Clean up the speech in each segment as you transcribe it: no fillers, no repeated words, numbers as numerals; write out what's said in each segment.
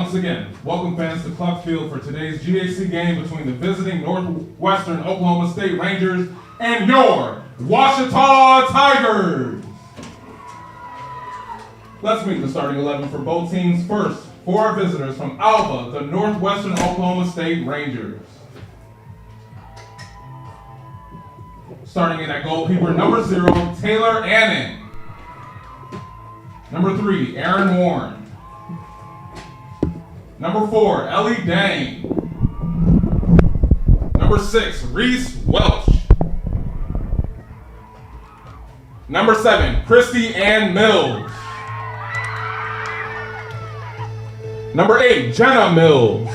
Once again, welcome fans to Club Field for today's GAC game between the visiting Northwestern Oklahoma State Rangers and your Ouachita Tigers. Let's meet the starting 11 for both teams. First, for our visitors from Alva, the Northwestern Oklahoma State Rangers. Starting in at goalkeeper number 0, Taylor Annan. Number 3, Aaron Warren. Number 4, Ellie Dane. Number 6, Reese Welch. Number 7, Christy Ann Mills. Number 8, Jenna Mills.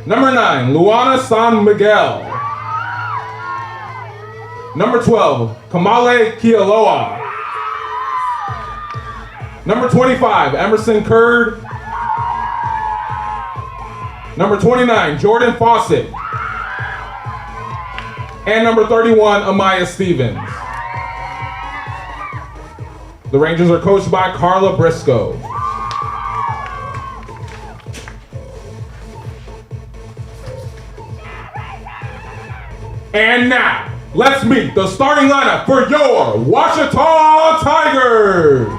Number 9, Luana San Miguel. Number 12, Kamale Kialoa. Number 25, Emerson Curd. Number 29, Jordan Fawcett. And number 31, Amaya Stevens. The Rangers are coached by Carla Briscoe. And now, let's meet the starting lineup for your Ouachita Tigers.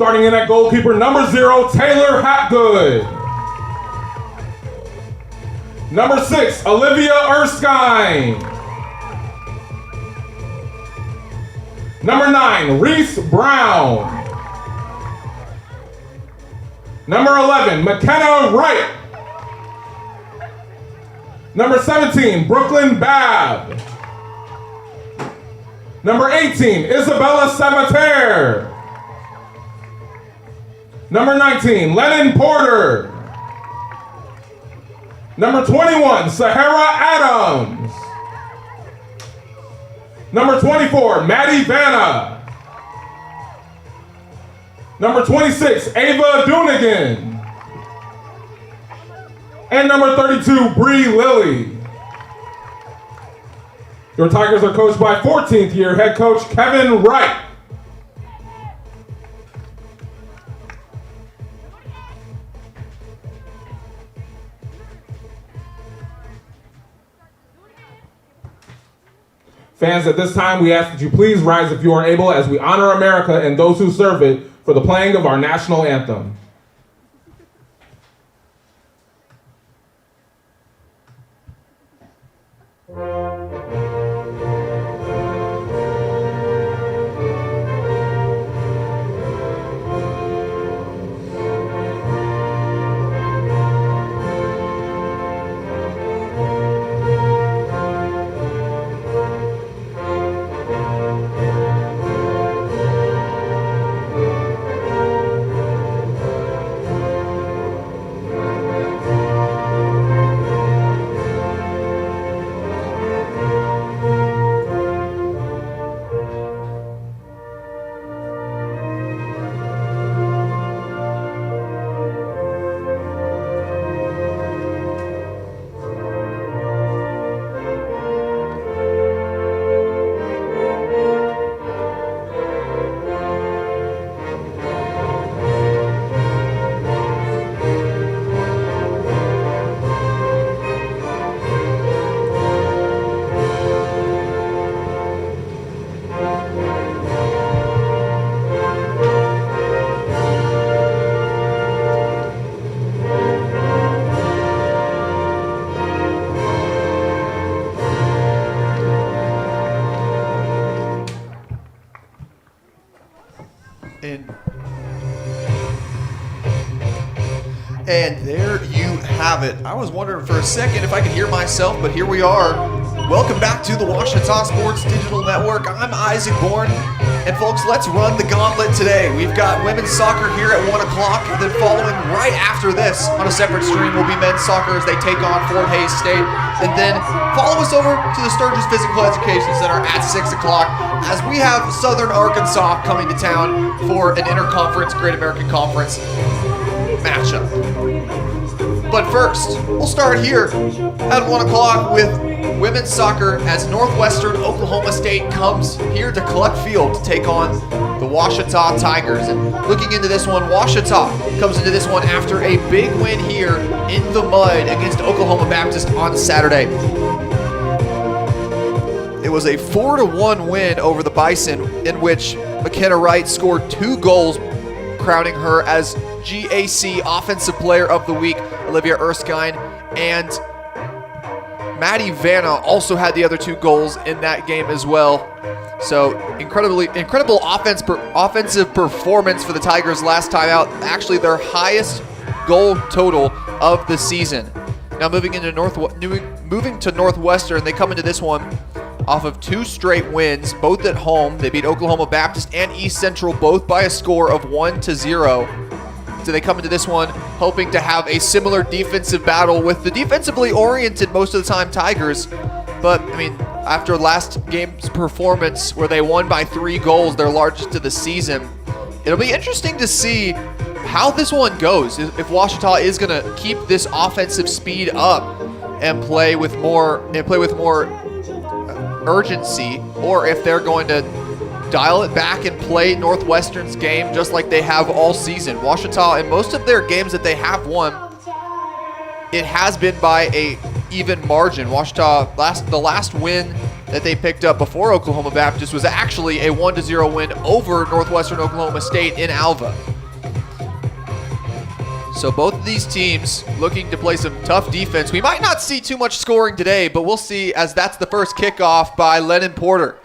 Starting in at goalkeeper number 0, Taylor Hapgood. Number 6, Olivia Erskine. Number 9, Reese Brown. Number 11, McKenna Wright. Number 17, Brooklyn Babb. Number 18, Isabella Sabater. Number 19, Lennon Porter. Number 21, Sahara Adams. Number 24, Maddie Vanna. Number 26, Ava Doonigan. And number 32, Bree Lilly. Your Tigers are coached by 14th year head coach Kevin Wright. Fans, at this time, we ask that you please rise if you are able as we honor America and those who serve it for the playing of our national anthem. And there you have it. I was wondering for a second if I could hear myself, but here we are. Welcome back to the Ouachita Sports Digital Network. I'm Isaac Bourne. And folks, let's run the gauntlet today. We've got women's soccer here at 1 o'clock. And then following right after this on a separate stream will be men's soccer as they take on Fort Hays State. And then follow us over to the Sturgis Physical Education Center at 6 o'clock as we have Southern Arkansas coming to town for an interconference Great American Conference matchup. But first, we'll start here at 1 o'clock with women's soccer as Northwestern Oklahoma State comes here to Clark Field to take on the Ouachita Tigers. And looking into this one, Ouachita comes into this one after a big win here in the mud against Oklahoma Baptist on Saturday. It was a 4-1 win over the Bison, in which McKenna Wright scored 2 goals, crowning her as GAC Offensive Player of the Week. Olivia Erskine and Maddie Vanna also had the other 2 goals in that game as well. So incredible offensive performance for the Tigers last time out. Actually, their highest goal total of the season. Now moving to Northwestern, they come into this one off of 2 straight wins, both at home. They beat Oklahoma Baptist and East Central both by a score of 1-0. So they come into this one hoping to have a similar defensive battle with the defensively oriented most of the time Tigers. But, I mean, after last game's performance where they won by 3 goals, their largest of the season, it'll be interesting to see how this one goes. If Ouachita is going to keep this offensive speed up and play with more urgency, or if they're going to dial it back and play Northwestern's game just like they have all season. Ouachita, in most of their games that they have won, it has been by a even margin. Ouachita, the last win that they picked up before Oklahoma Baptist was actually a 1-0 win over Northwestern Oklahoma State in Alva. So both of these teams looking to play some tough defense. We might not see too much scoring today, but we'll see, as that's the first kickoff by Lennon Porter.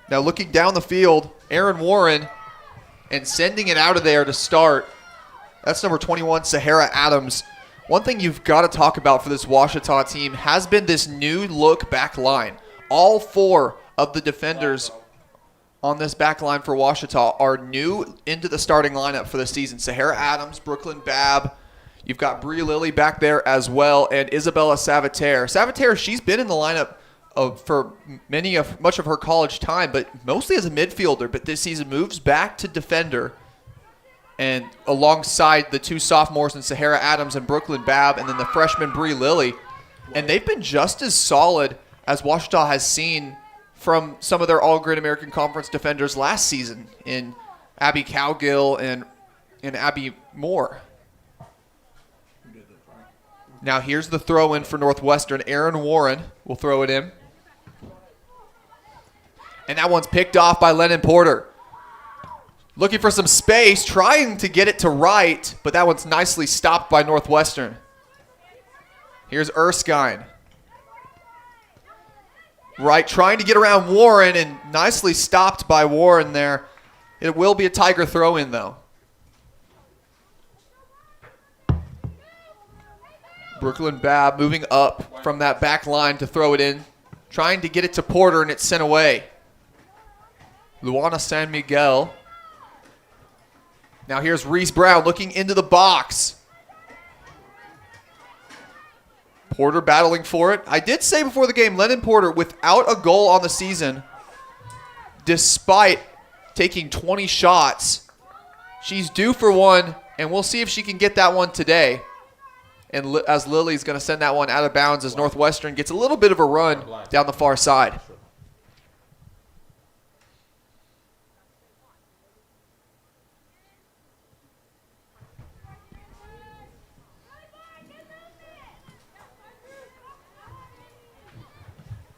Now looking down the field, Aaron Warren, and sending it out of there to start. That's number 21, Sahara Adams. One thing you've got to talk about for this Ouachita team has been this new look back line. All 4 of the defenders on this back line for Ouachita are new into the starting lineup for the season. Sahara Adams, Brooklyn Babb. You've got Bree Lilly back there as well, and Isabella Savater. Savater, she's been in the lineup for much of her college time, but mostly as a midfielder. But this season moves back to defender, and alongside the 2 sophomores in Sahara Adams and Brooklyn Babb, and then the freshman Bree Lilly. And they've been just as solid as Ouachita has seen from some of their All-Great American Conference defenders last season in Abby Cowgill and Abby Moore. Now here's the throw-in for Northwestern. Aaron Warren will throw it in. And that one's picked off by Lennon Porter. Looking for some space, trying to get it to right, but that one's nicely stopped by Northwestern. Here's Erskine. Right, trying to get around Warren, and nicely stopped by Warren there. It will be a Tiger throw-in, though. Brooklyn Babb moving up from that back line to throw it in. Trying to get it to Porter, and it's sent away. Luana San Miguel. Now here's Reese Brown looking into the box. Porter battling for it. I did say before the game, Lennon Porter, without a goal on the season, despite taking 20 shots, she's due for one, and we'll see if she can get that one today. And as Lily's going to send that one out of bounds as Northwestern gets a little bit of a run down the far side.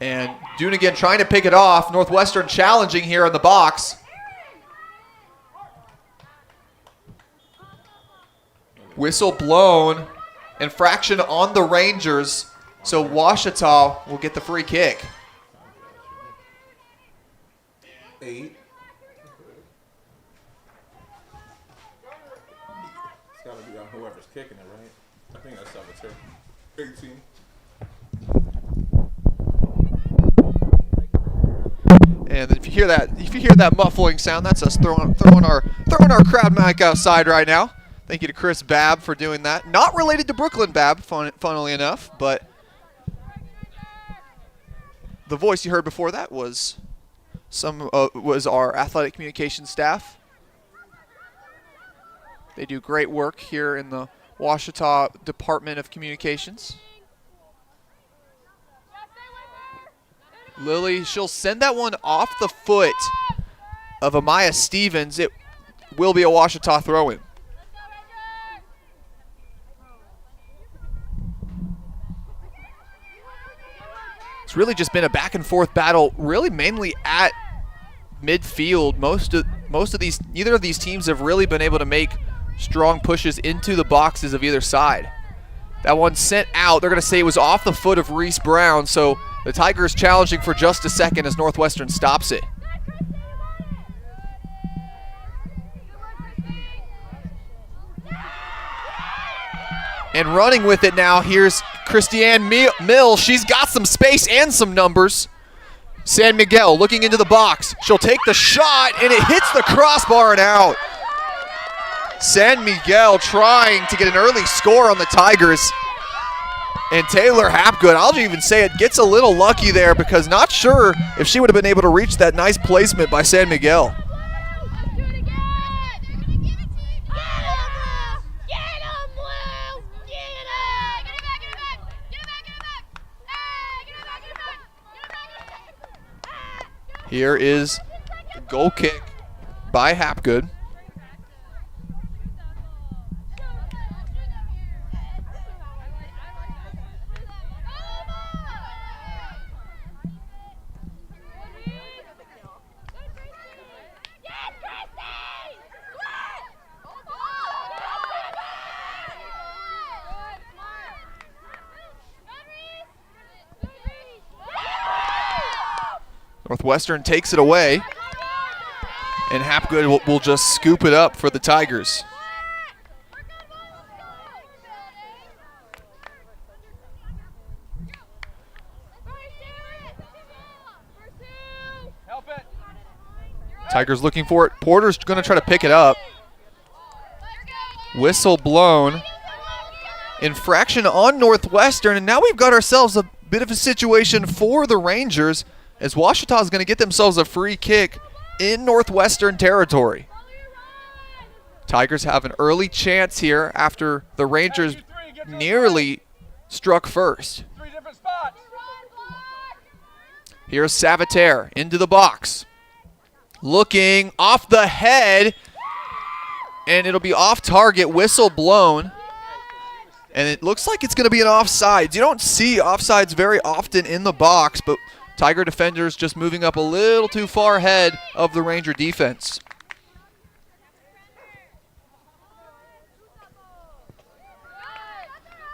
And Dunigan trying to pick it off. Northwestern challenging here in the box. Whistle blown. Infraction on the Rangers. So Ouachita will get the free kick. 8. It's got to be on whoever's kicking it, right? I think that's Salvatore. 18. And if you hear that muffling sound, that's us throwing our crowd mic outside right now. Thank you to Chris Babb for doing that. Not related to Brooklyn Babb, funnily enough, but the voice you heard before that was our athletic communication staff. They do great work here in the Ouachita Department of Communications. Lily, she'll send that one off the foot of Amaya Stevens. It will be a Ouachita throw-in. It's really just been a back and forth battle, really mainly at midfield. Most of these, neither of these teams have really been able to make strong pushes into the boxes of either side. That one sent out. They're going to say it was off the foot of Reese Brown, so the Tigers challenging for just a second as Northwestern stops it. And running with it now, here's Christiane Mills. She's got some space and some numbers. San Miguel looking into the box. She'll take the shot, and it hits the crossbar and out. San Miguel trying to get an early score on the Tigers. And Taylor Hapgood, I'll even say it, gets a little lucky there because not sure if she would have been able to reach that nice placement by San Miguel. Here is the goal kick by Hapgood. Northwestern takes it away, and Hapgood will just scoop it up for the Tigers. Tigers looking for it. Porter's going to try to pick it up. Whistle blown. Infraction on Northwestern, and now we've got ourselves a bit of a situation for the Rangers, as Ouachita is going to get themselves a free kick in Northwestern territory. Tigers have an early chance here after the Rangers nearly struck first. Here's Savater into the box. Looking off the head, and it'll be off target, whistle blown. And it looks like it's going to be an offsides. You don't see offsides very often in the box, but Tiger defenders just moving up a little too far ahead of the Ranger defense.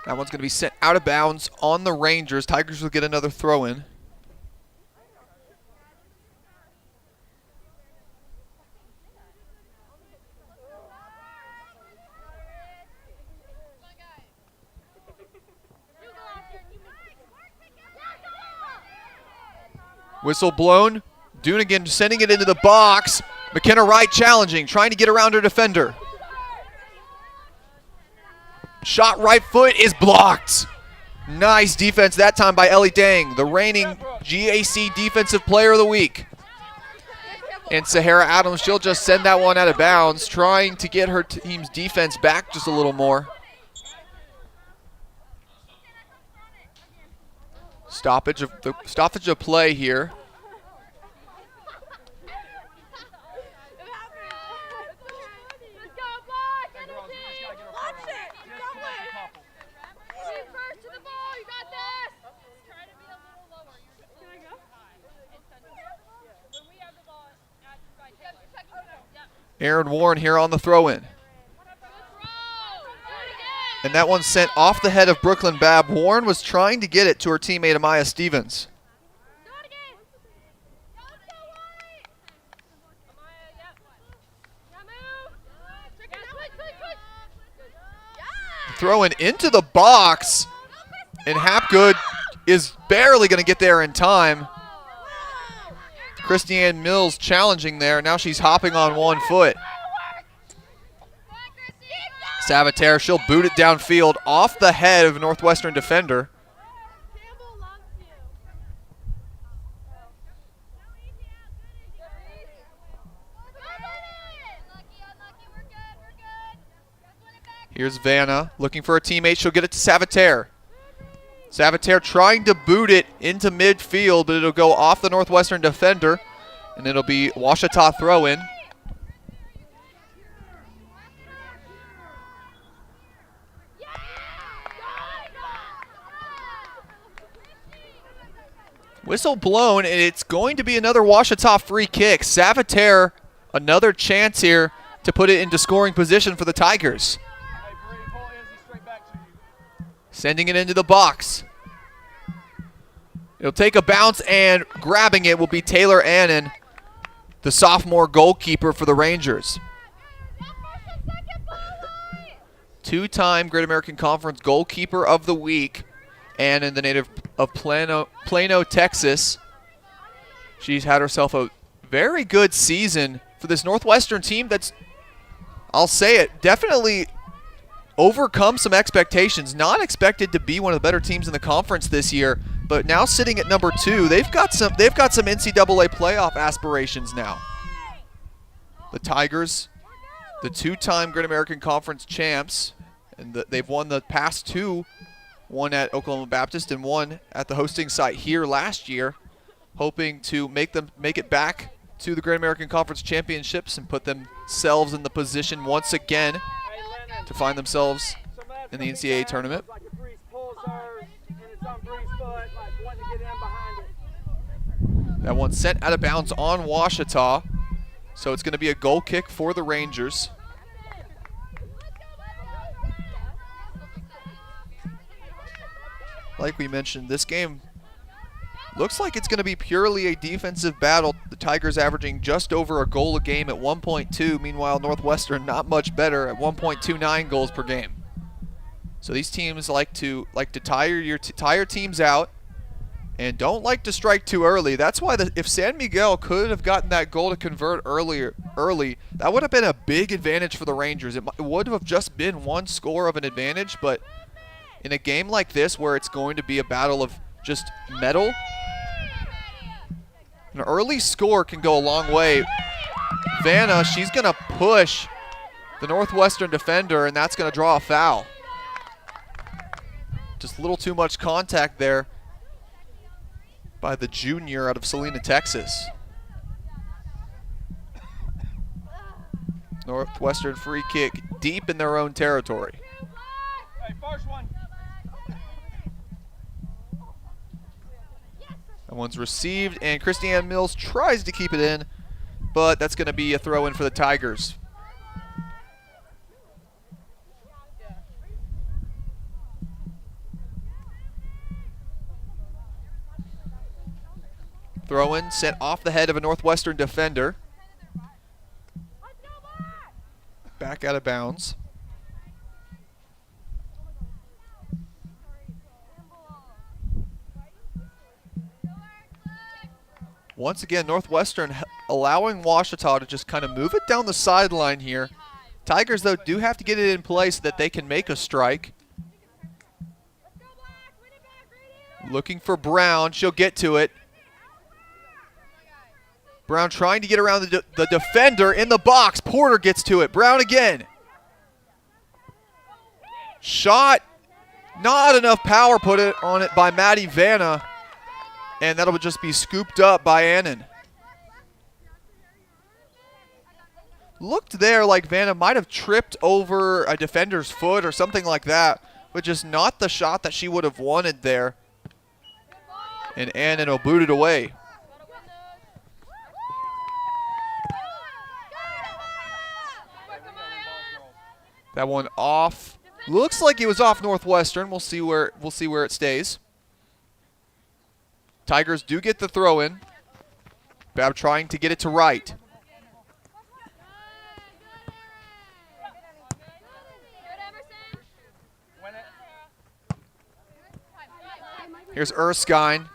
That one's going to be sent out of bounds on the Rangers. Tigers will get another throw-in. Whistle blown. Doonigan sending it into the box. McKenna Wright challenging, trying to get around her defender. Shot right foot is blocked. Nice defense that time by Ellie Dang, the reigning GAC Defensive Player of the Week. And Sahara Adams, she'll just send that one out of bounds, trying to get her team's defense back just a little more. Stoppage of play here. Aaron Warren here on the throw-in. And that one sent off the head of Brooklyn Babb. Warren was trying to get it to her teammate Amaya Stevens. Throwing into the box, and Hapgood is barely going to get there in time. Christiane Mills challenging there. Now she's hopping on one foot. Savater, she'll boot it downfield off the head of a Northwestern defender. Here's Vanna looking for a teammate. She'll get it to Savater. Savater trying to boot it into midfield, but it'll go off the Northwestern defender, and it'll be Ouachita throw-in. Whistle blown, and it's going to be another Ouachita free kick. Savater, another chance here to put it into scoring position for the Tigers. Sending it into the box. It'll take a bounce, and grabbing it will be Taylor Annan, the sophomore goalkeeper for the Rangers. Two-time Great American Conference Goalkeeper of the Week, Annan, the native of Plano, Texas. She's had herself a very good season for this Northwestern team that's, I'll say it, definitely overcome some expectations. Not expected to be one of the better teams in the conference this year, but now sitting at number 2, they've got some NCAA playoff aspirations now. The Tigers, the two-time Great American Conference champs, and they've won the past 2, one at Oklahoma Baptist and one at the hosting site here last year, hoping to make it back to the Great American Conference Championships and put themselves in the position once again to find themselves in the NCAA tournament. That one sent out of bounds on Ouachita, so it's going to be a goal kick for the Rangers. Like we mentioned, this game looks like it's going to be purely a defensive battle. The Tigers averaging just over a goal a game at 1.2. Meanwhile, Northwestern not much better at 1.29 goals per game. So these teams like to tire teams out and don't like to strike too early. That's why if San Miguel could have gotten that goal to convert early, that would have been a big advantage for the Rangers. It would have just been one score of an advantage, but in a game like this where it's going to be a battle of just metal, an early score can go a long way. Vanna, she's going to push the Northwestern defender, and that's going to draw a foul. Just a little too much contact there by the junior out of Salina, Texas. Northwestern free kick deep in their own territory. Hey, first one. That one's received, and Christiane Mills tries to keep it in, but that's going to be a throw-in for the Tigers. Throw-in sent off the head of a Northwestern defender. Back out of bounds. Once again, Northwestern allowing Ouachita to just kind of move it down the sideline here. Tigers, though, do have to get it in place so that they can make a strike. Looking for Brown. She'll get to it. Brown trying to get around the defender in the box. Porter gets to it. Brown again. Shot. Not enough power put it on it by Maddie Vanna. And that'll just be scooped up by Annan. Looked there like Vanna might have tripped over a defender's foot or something like that, but just not the shot that she would have wanted there. And Annan will boot it away. That one off. Looks like it was off Northwestern. We'll see where it stays. Tigers do get the throw in. Bab trying to get it to right. Here's Erskine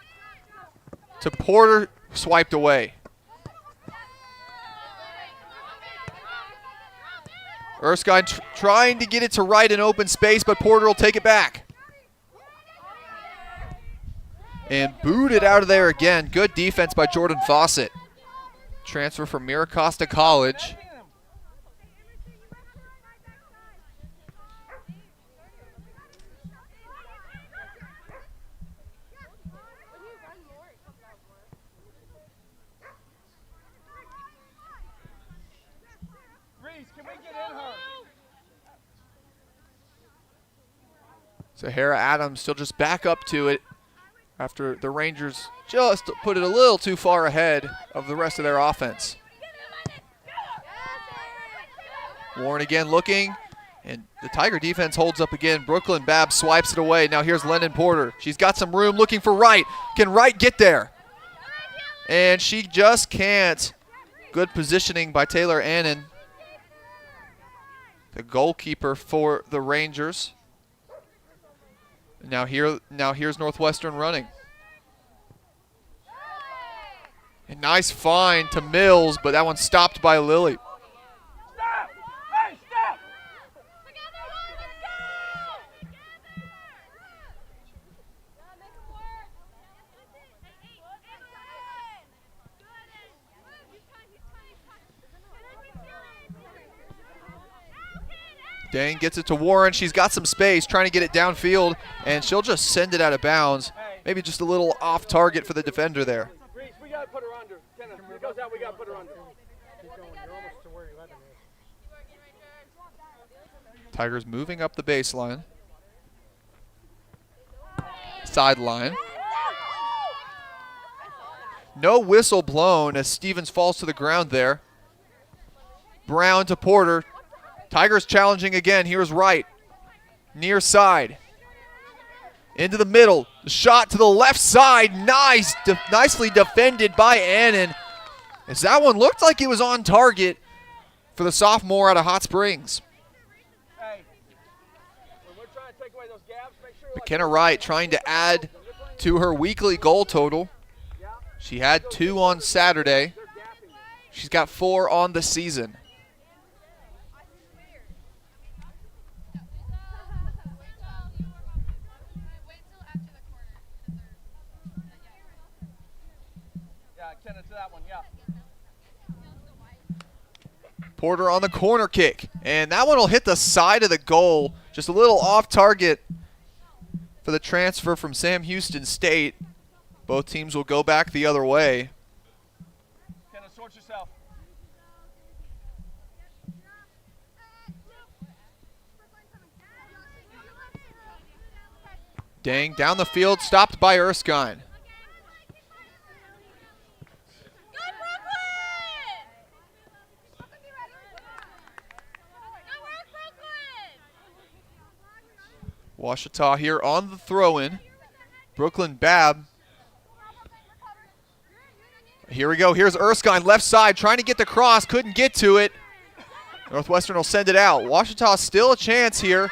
to Porter, swiped away. Erskine trying to get it to right in open space, but Porter will take it back. And booted out of there again. Good defense by Jordan Fawcett. Transfer from Miracosta College. Sahara Adams still just back up to it after the Rangers just put it a little too far ahead of the rest of their offense. Warren again looking, and the Tiger defense holds up again. Brooklyn Babb swipes it away. Now here's Lennon Porter. She's got some room looking for Wright. Can Wright get there? And she just can't. Good positioning by Taylor Annan, the goalkeeper for the Rangers. Now here's Northwestern running. A nice find to Mills, but that one's stopped by Lilly. Stop! Hey, stop! Dane gets it to Warren. She's got some space, trying to get it downfield, and she'll just send it out of bounds. Maybe just a little off target for the defender there. Reese, we gotta put her under. Kenneth, if it goes out, we gotta put her under. Tigers moving up the baseline. Sideline. No whistle blown as Stevens falls to the ground there. Brown to Porter. Tigers challenging again. Here's Wright. Near side. Into the middle. The shot to the left side. Nice. Nicely defended by Annan. As that one looked like it was on target for the sophomore out of Hot Springs. Hey, when we're trying to take away those gaps, make sure. McKenna Wright trying to add to her weekly goal total. She had 2 on Saturday. She's got 4 on the season. Kenneth, to that one, yeah. Porter on the corner kick, and that one will hit the side of the goal. Just a little off target for the transfer from Sam Houston State. Both teams will go back the other way. Kenneth, sort yourself. Dang, down the field, stopped by Erskine. Washita here on the throw-in. Brooklyn Babb. Here we go. Here's Erskine, left side, trying to get the cross. Couldn't get to it. Northwestern will send it out. Washita still a chance here.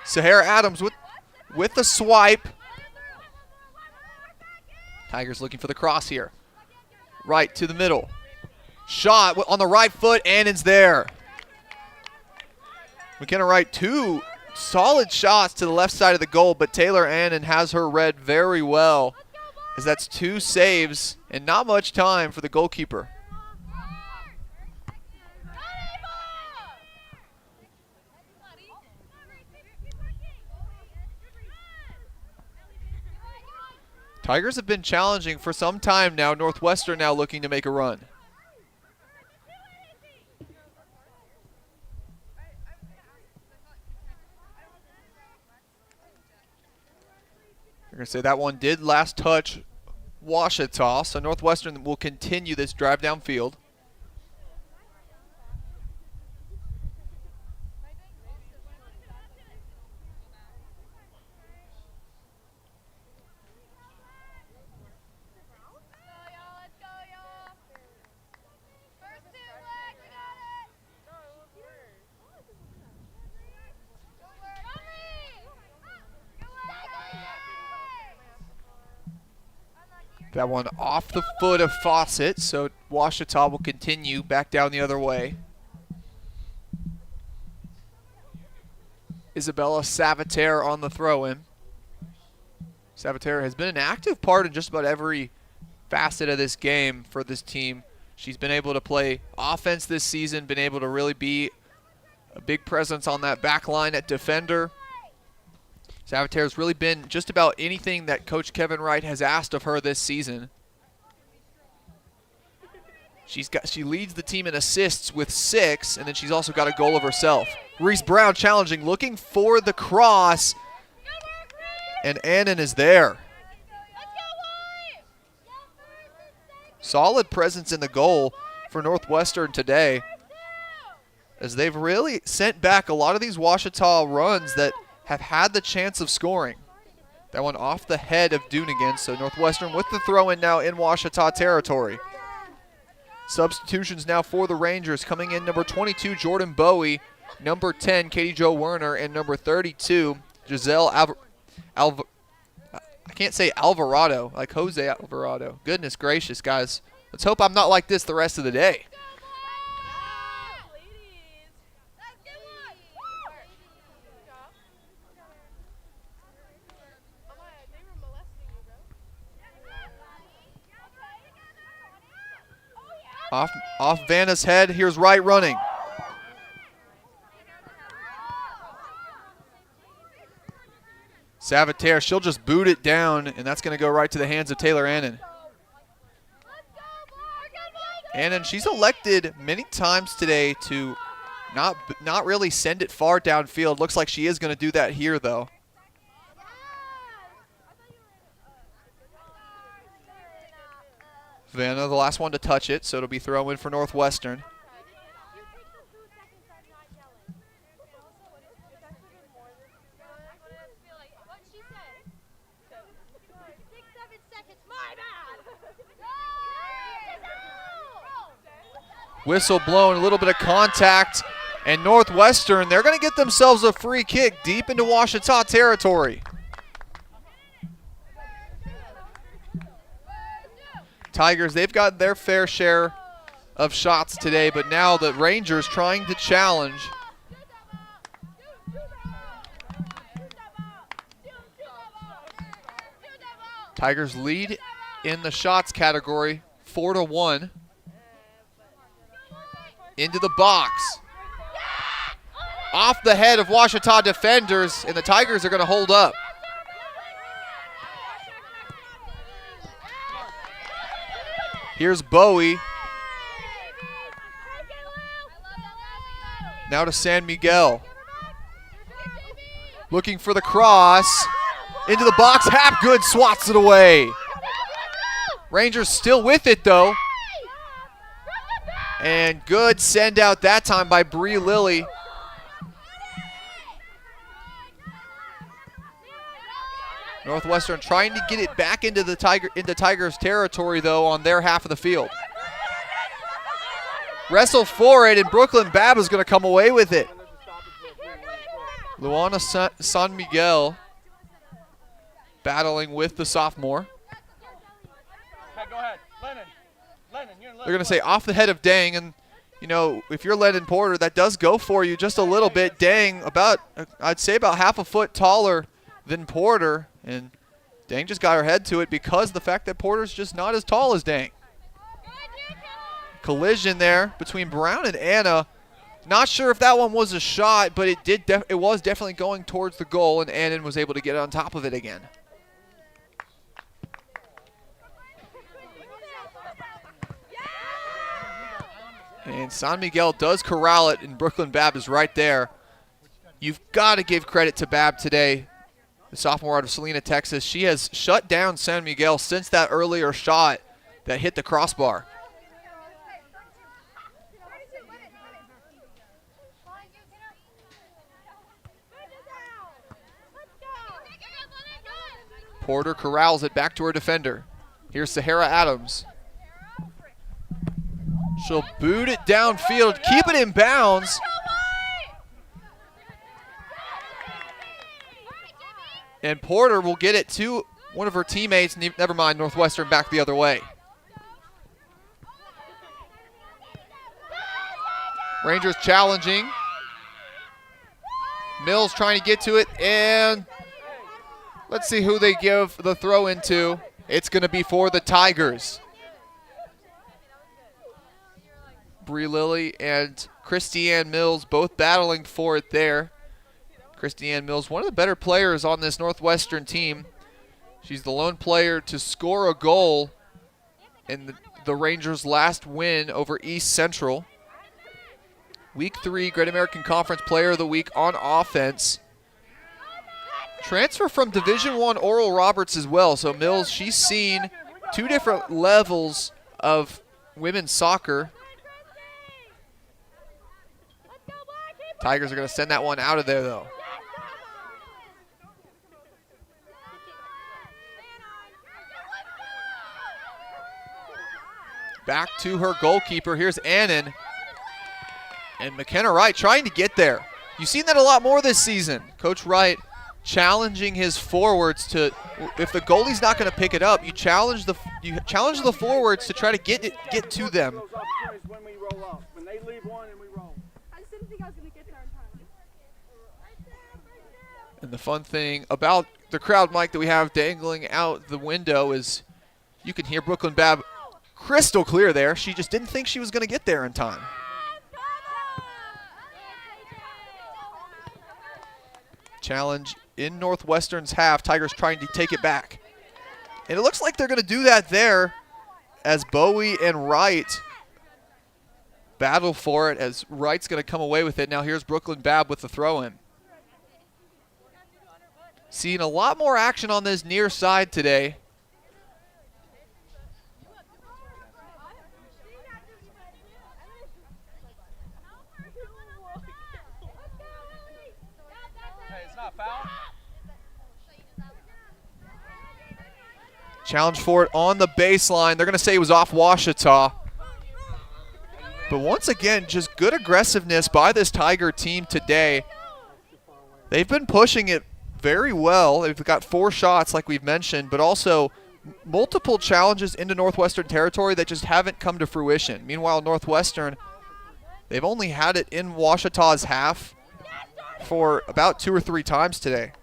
Sahara Adams with the swipe. Tigers looking for the cross here. Right to the middle. Shot on the right foot. Annan's there. McKenna Wright, 2 solid shots to the left side of the goal, but Taylor Annan has her read very well, as that's 2 saves and not much time for the goalkeeper. Tigers have been challenging for some time now. Northwestern now looking to make a run. They're going to say that one did last touch Washita, so Northwestern will continue this drive downfield. That one off the foot of Fawcett, so Washita will continue back down the other way. Isabella Savater on the throw-in. Savater has been an active part in just about every facet of this game for this team. She's been able to play offense this season, been able to really be a big presence on that back line at defender. Savater has really been just about anything that Coach Kevin Wright has asked of her this season. She leads the team in assists with 6, and then she's also got a goal of herself. Reese Brown challenging, looking for the cross, and Annan is there. Solid presence in the goal for Northwestern today, as they've really sent back a lot of these Ouachita runs that have had the chance of scoring. That one off the head of Doonigan, so Northwestern with the throw-in now in Ouachita territory. Substitutions now for the Rangers. Coming in number 22, Jordan Bowie, number 10, Katie Jo Werner, and number 32, Giselle I can't say Alvarado, like Jose Alvarado. Goodness gracious, guys. Let's hope I'm not like this the rest of the day. Off Vanna's head, here's Wright running. Savitaire, she'll just boot it down, and that's going to go right to the hands of Taylor Annan. Annan, she's elected many times today to not really send it far downfield. Looks like she is going to do that here, though. Vanna, the last one to touch it, so it'll be throw in for Northwestern. Whistle blown, a little bit of contact, and Northwestern, they're going to get themselves a free kick deep into Ouachita territory. Tigers, they've got their fair share of shots today, but now the Rangers trying to challenge. Tigers lead in the shots category 4-1. Into the box. Off the head of Ouachita defenders, and the Tigers are going to hold up. Here's Bowie. Now to San Miguel. Looking for the cross. Into the box. Hapgood swats it away. Rangers still with it, though. And good send out that time by Bree Lilly. Northwestern trying to get it back into the Tigers territory, though, on their half of the field. Wrestle for it, and Brooklyn Babb is going to come away with it. Luana San Miguel battling with the sophomore. Okay, go ahead. Lennon, you're They're going to say off the head of Dang, and you know, if you're Lennon Porter, that does go for you just a little bit. Dang, I'd say about half a foot taller than Porter, and Dang just got her head to it because of the fact that Porter's just not as tall as Dang. Collision there between Brown and Anna. Not sure if that one was a shot, but it was definitely going towards the goal, and Annan was able to get on top of it again. And San Miguel does corral it, and Brooklyn Babb is right there. You've got to give credit to Babb today, the sophomore out of Salina, Texas. She has shut down San Miguel since that earlier shot that hit the crossbar. Porter corrals it back to her defender. Here's Sahara Adams. She'll boot it downfield, keep it in bounds. And Porter will get it to one of her teammates. Never mind, Northwestern back the other way. Rangers challenging. Mills trying to get to it, and let's see who they give the throw into. It's going to be for the Tigers. Bree Lilly and Christiane Mills both battling for it there. Christiane Mills, one of the better players on this Northwestern team. She's the lone player to score a goal, and the Rangers' last win over East Central. Week 3 Great American Conference Player of the Week on offense. Transfer from Division I Oral Roberts as well. So Mills, she's seen 2 different levels of women's soccer. Tigers are going to send that one out of there though. Back to her goalkeeper. Here's Annan. And McKenna Wright trying to get there. You've seen that a lot more this season. Coach Wright challenging his forwards to, if the goalie's not going to pick it up, you challenge the forwards to try to get to them. When we roll up. When they leave one and we roll. I just didn't think I was going to get there in time. And the fun thing about the crowd mic that we have dangling out the window is you can hear Brooklyn Babb crystal clear there. She just didn't think she was going to get there in time. Challenge in Northwestern's half. Tigers trying to take it back. And it looks like they're going to do that there as Bowie and Wright battle for it, as Wright's going to come away with it. Now here's Brooklyn Babb with the throw-in. Seeing a lot more action on this near side today. Challenge for it on the baseline. They're going to say it was off Ouachita. But once again, just good aggressiveness by this Tiger team today. They've been pushing it very well. They've got 4 shots like we've mentioned, but also multiple challenges into Northwestern territory that just haven't come to fruition. Meanwhile, Northwestern, they've only had it in Ouachita's half for about 2 or 3 times today.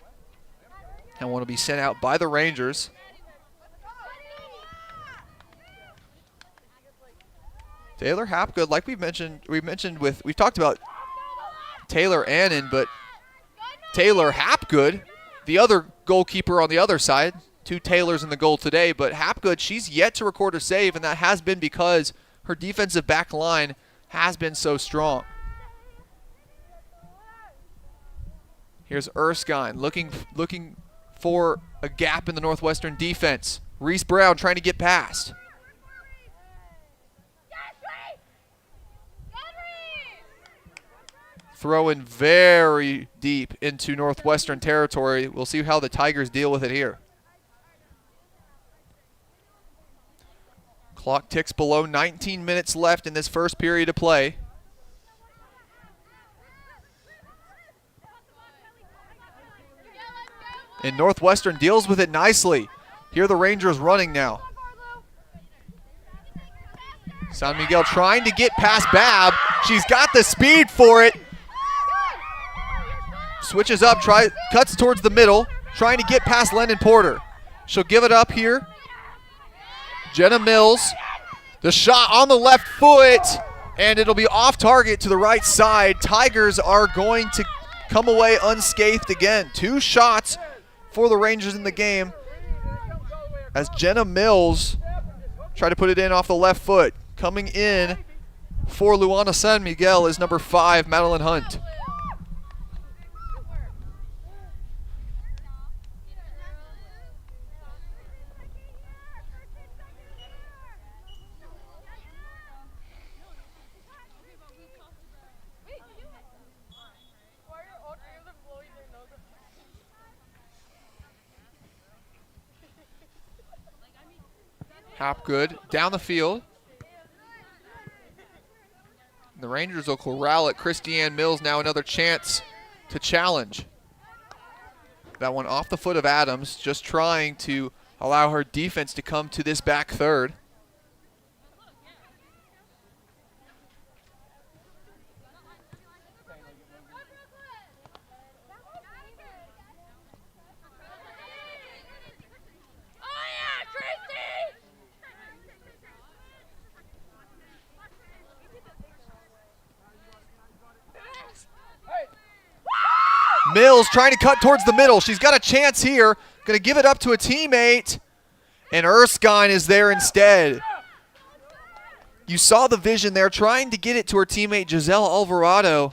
And want to be sent out by the Rangers. Taylor Hapgood, like we've talked about Taylor Annan, but Taylor Hapgood, the other goalkeeper on the other side, 2 Taylors in the goal today, but Hapgood, she's yet to record a save, and that has been because her defensive back line has been so strong. Here's Erskine looking for a gap in the Northwestern defense. Reese Brown trying to get past. Throwing very deep into Northwestern territory. We'll see how the Tigers deal with it here. Clock ticks below 19 minutes left in this first period of play. And Northwestern deals with it nicely. Here are the Rangers running now. San Miguel trying to get past Babb. She's got the speed for it. Switches up, cuts towards the middle, trying to get past Lennon Porter. She'll give it up here. Jenna Mills, the shot on the left foot, and it'll be off target to the right side. Tigers are going to come away unscathed again. 2 shots for the Rangers in the game as Jenna Mills tried to put it in off the left foot. Coming in for Luana San Miguel is number 5, Madeline Hunt. Hapgood down the field. The Rangers will corral it. Christiane Mills now another chance to challenge. That one off the foot of Adams, just trying to allow her defense to come to this back third. Mills trying to cut towards the middle. She's got a chance here. Going to give it up to a teammate. And Erskine is there instead. You saw the vision there, trying to get it to her teammate Giselle Alvarado.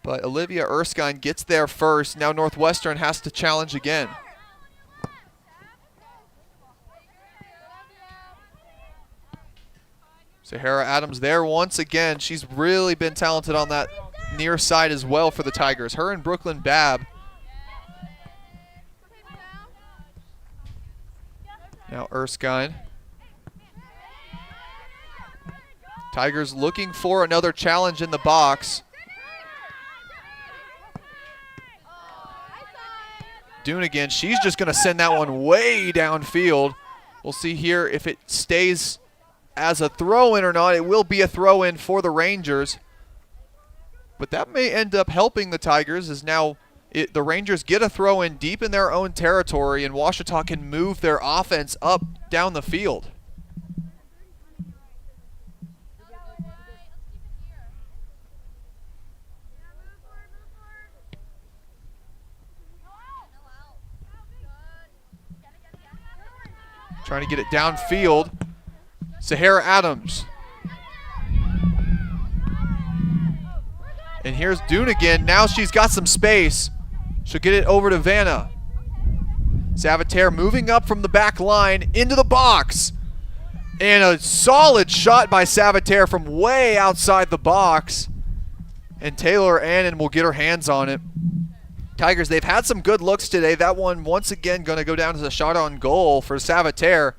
But Olivia Erskine gets there first. Now Northwestern has to challenge again. Sahara Adams there once again. She's really been talented on that near side as well for the Tigers. Her and Brooklyn Babb. Now Erskine. Tigers looking for another challenge in the box. Doonigan, she's just going to send that one way downfield. We'll see here if it stays as a throw-in or not. It will be a throw-in for the Rangers. But that may end up helping the Tigers, as now the Rangers get a throw-in deep in their own territory, and Ouachita can move their offense up down the field. Trying to get it downfield. Sahara Adams. And here's Doonigan. Now she's got some space. She'll get it over to Vanna. Savitaire moving up from the back line into the box. And a solid shot by Savitaire from way outside the box. And Taylor Annan will get her hands on it. Tigers, they've had some good looks today. That one, once again, going to go down as a shot on goal for Savitaire.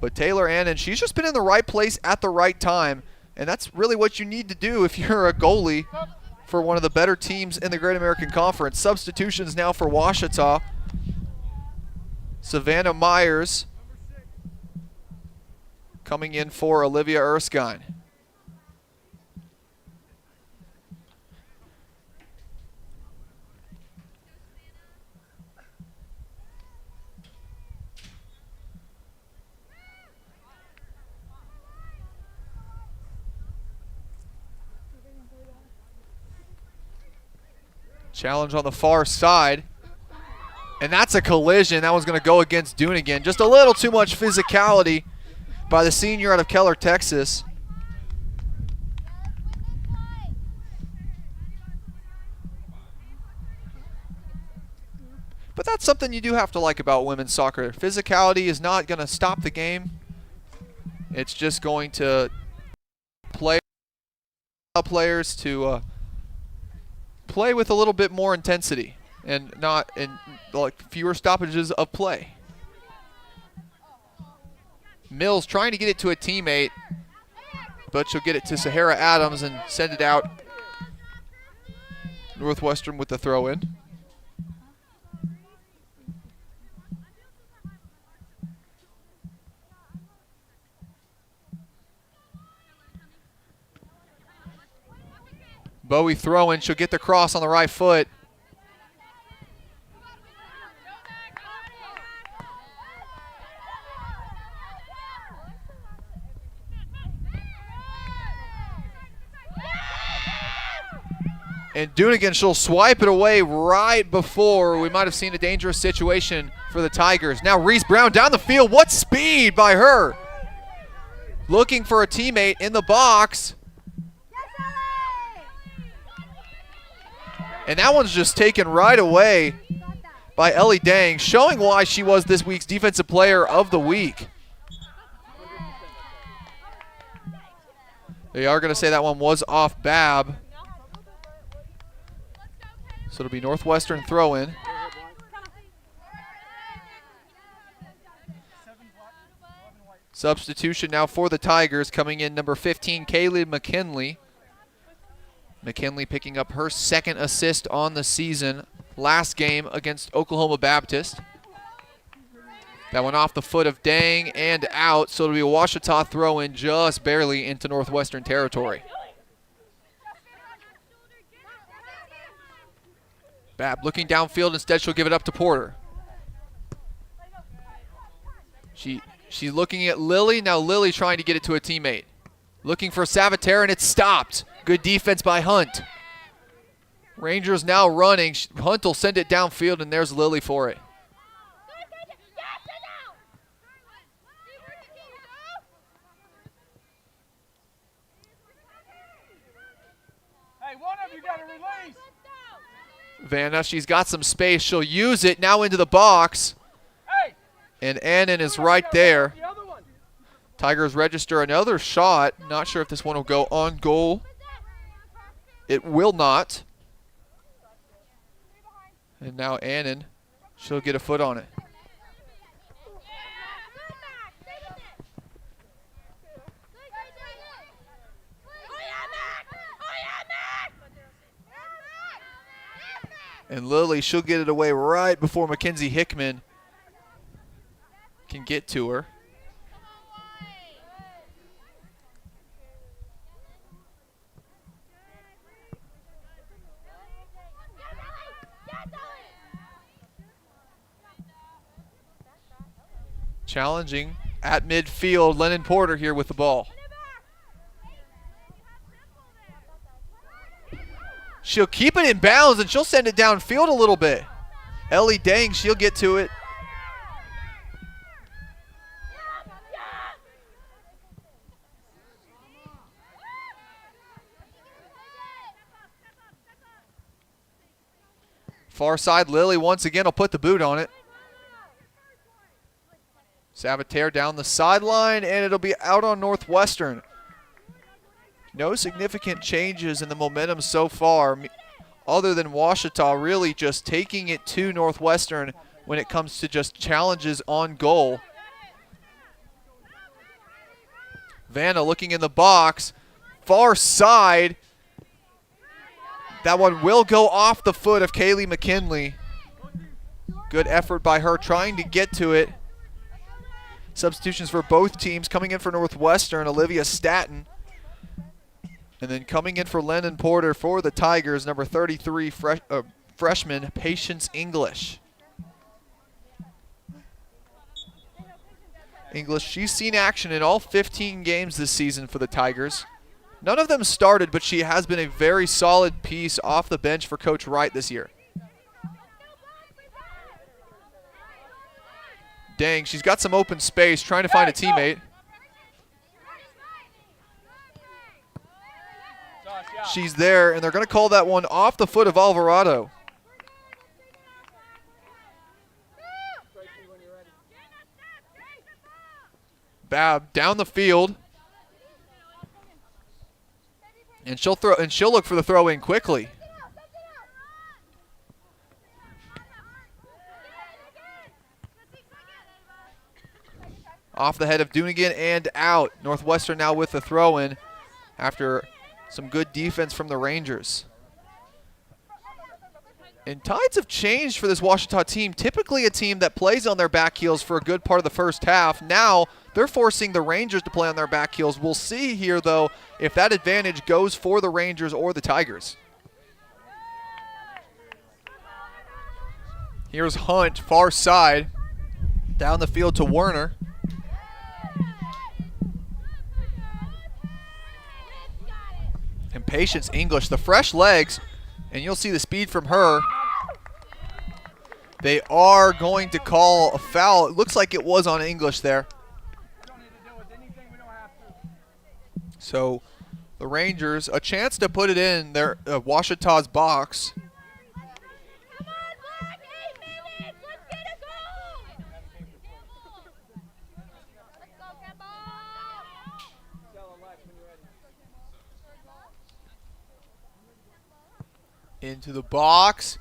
But Taylor Annan, she's just been in the right place at the right time. And that's really what you need to do if you're a goalie for one of the better teams in the Great American Conference. Substitutions now for Ouachita. Savannah Myers coming in for Olivia Erskine. Challenge on the far side. And that's a collision. That was going to go against Doonigan. Just a little too much physicality by the senior out of Keller, Texas. But that's something you do have to like about women's soccer. Physicality is not going to stop the game. It's just going to play players to play with a little bit more intensity and like fewer stoppages of play. Mills trying to get it to a teammate, but she'll get it to Sahara Adams and send it out. Northwestern with the throw-in. Bowie throwing. She'll get the cross on the right foot. And Doonigan, she'll swipe it away right before we might have seen a dangerous situation for the Tigers. Now Reese Brown down the field. What speed by her. Looking for a teammate in the box. And that one's just taken right away by Ellie Dang, showing why she was this week's Defensive Player of the Week. They are going to say that one was off Babb. So it'll be Northwestern throw-in. Substitution now for the Tigers, coming in number 15, Kaylee McKinley. McKinley picking up her second assist on the season last game against Oklahoma Baptist. That went off the foot of Dang and out, so it'll be a Ouachita throw-in just barely into Northwestern territory. Babb looking downfield. Instead, she'll give it up to Porter. She's looking at Lily. Now Lily trying to get it to a teammate. Looking for Savitaire, and it's stopped. Good defense by Hunt. Rangers now running. Hunt will send it downfield, and there's Lily for it. You got to release. Vanna, she's got some space. She'll use it now into the box. Hey. And Annan is right there. The other one. Tigers register another shot. Not sure if this one will go on goal. It will not. And now Annan, she'll get a foot on it. And Lily, she'll get it away right before Mackenzie Hickman can get to her. Challenging at midfield, Lennon Porter here with the ball. She'll keep it in bounds and she'll send it downfield a little bit. Ellie Dang, she'll get to it. Far side, Lily once again will put the boot on it. Sabater down the sideline, and it'll be out on Northwestern. No significant changes in the momentum so far, other than Ouachita really just taking it to Northwestern when it comes to just challenges on goal. Vanna looking in the box, far side. That one will go off the foot of Kaylee McKinley. Good effort by her trying to get to it. Substitutions for both teams. Coming in for Northwestern, Olivia Staton. And then coming in for Lennon Porter for the Tigers, number 33 freshman, Patience English. English, she's seen action in all 15 games this season for the Tigers. None of them started, but she has been a very solid piece off the bench for Coach Wright this year. Dang, she's got some open space, trying to find a teammate. She's there, and they're going to call that one off the foot of Alvarado. Bab down the field. And she'll look for the throw in quickly. Off the head of Dunigan and out. Northwestern now with the throw in after some good defense from the Rangers. And tides have changed for this Ouachita team. Typically a team that plays on their back heels for a good part of the first half. Now they're forcing the Rangers to play on their back heels. We'll see here, though, if that advantage goes for the Rangers or the Tigers. Here's Hunt, far side. Down the field to Werner. And Patience English, the fresh legs, and you'll see the speed from her. They are going to call a foul. It looks like it was on English there. So the Rangers, a chance to put it in their Ouachita's box. Into the box.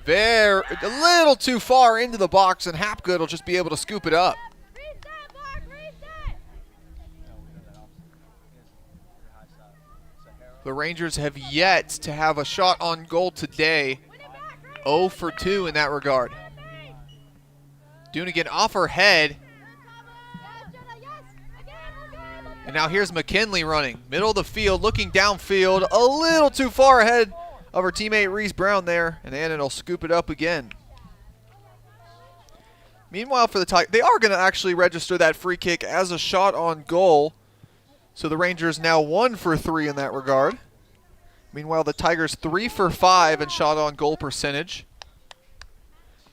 There, a little too far into the box, and Hapgood will just be able to scoop it up. The Rangers have yet to have a shot on goal today. 0 for 2 in that regard. Dunigan off her head. And now here's McKinley running. Middle of the field, looking downfield. A little too far ahead of her teammate Reese Brown there. And Annan will scoop it up again. Meanwhile for the Tigers, they are going to actually register that free kick as a shot on goal. So the Rangers now 1 for 3 in that regard. Meanwhile, the Tigers 3 for 5 in shot on goal percentage.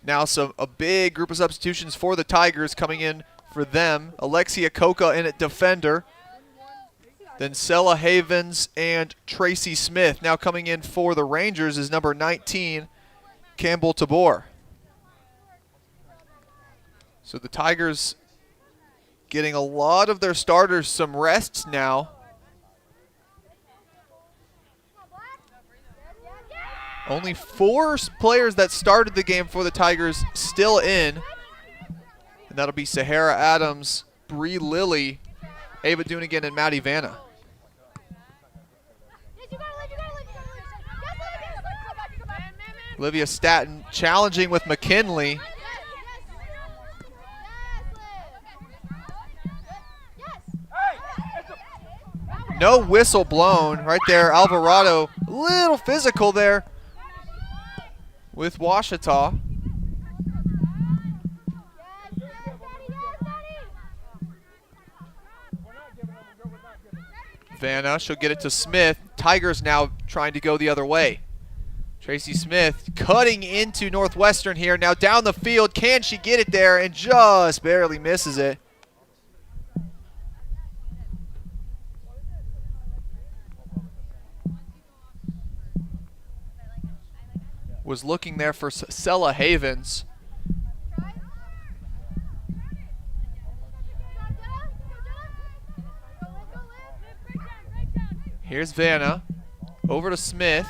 Now a big group of substitutions for the Tigers coming in for them. Alexia Coca in at defender. Then Sella Havens and Tracy Smith. Now coming in for the Rangers is number 19, Campbell Tabor. So the Tigers getting a lot of their starters some rests now. Only 4 players that started the game for the Tigers still in. And that'll be Sahara Adams, Bree Lilly, Ava Doonigan, and Maddie Vanna. Olivia Staton challenging with McKinley. No whistle blown right there. Alvarado, a little physical there with Washita. Vanna, she'll get it to Smith. Tigers now trying to go the other way. Tracy Smith cutting into Northwestern here. Now down the field. Can she get it there? And just barely misses it. Was looking there for Sella Havens. Here's Vanna. Over to Smith.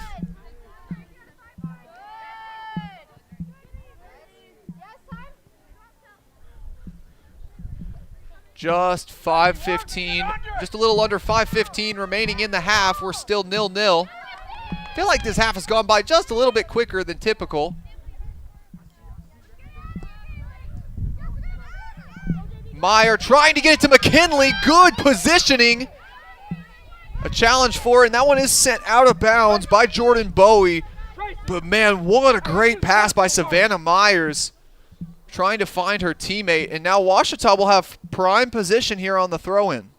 Just 5:15, just a little under 5:15 remaining in the half. We're still 0-0. I feel like this half has gone by just a little bit quicker than typical. Meyer trying to get it to McKinley. Good positioning. A challenge for it, and that one is sent out of bounds by Jordan Bowie. But man, what a great pass by Savannah Myers. Trying to find her teammate, and now Washita will have prime position here on the throw-in.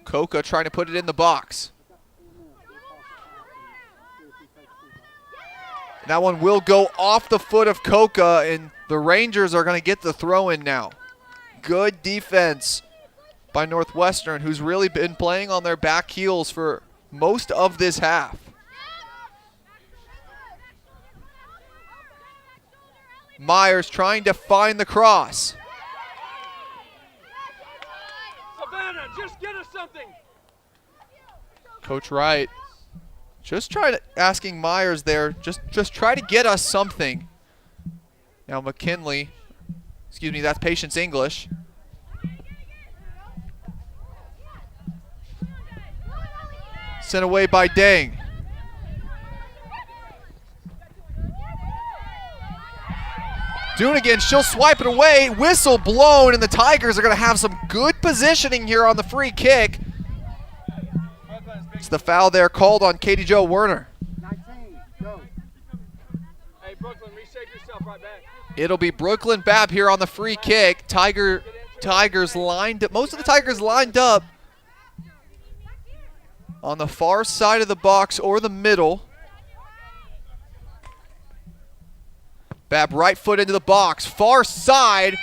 Coca trying to put it in the box. That one will go off the foot of Coca, and the Rangers are going to get the throw-in now. Good defense by Northwestern, who's really been playing on their back heels for most of this half. Myers trying to find the cross. Savannah, just get us something. Coach Wright just asking Myers there, just try to get us something. Now McKinley, excuse me, that's Patience English. Sent away by Dang. Doonigan, she'll swipe it away. Whistle blown, and the Tigers are going to have some good positioning here on the free kick. It's the foul there called on Katie Jo Werner. 19, go. Hey, Brooklyn, reshape yourself right back. It'll be Brooklyn Babb here on the free kick. Tigers lined up. Most of the Tigers lined up on the far side of the box or the middle. Babb right foot into the box. Far side.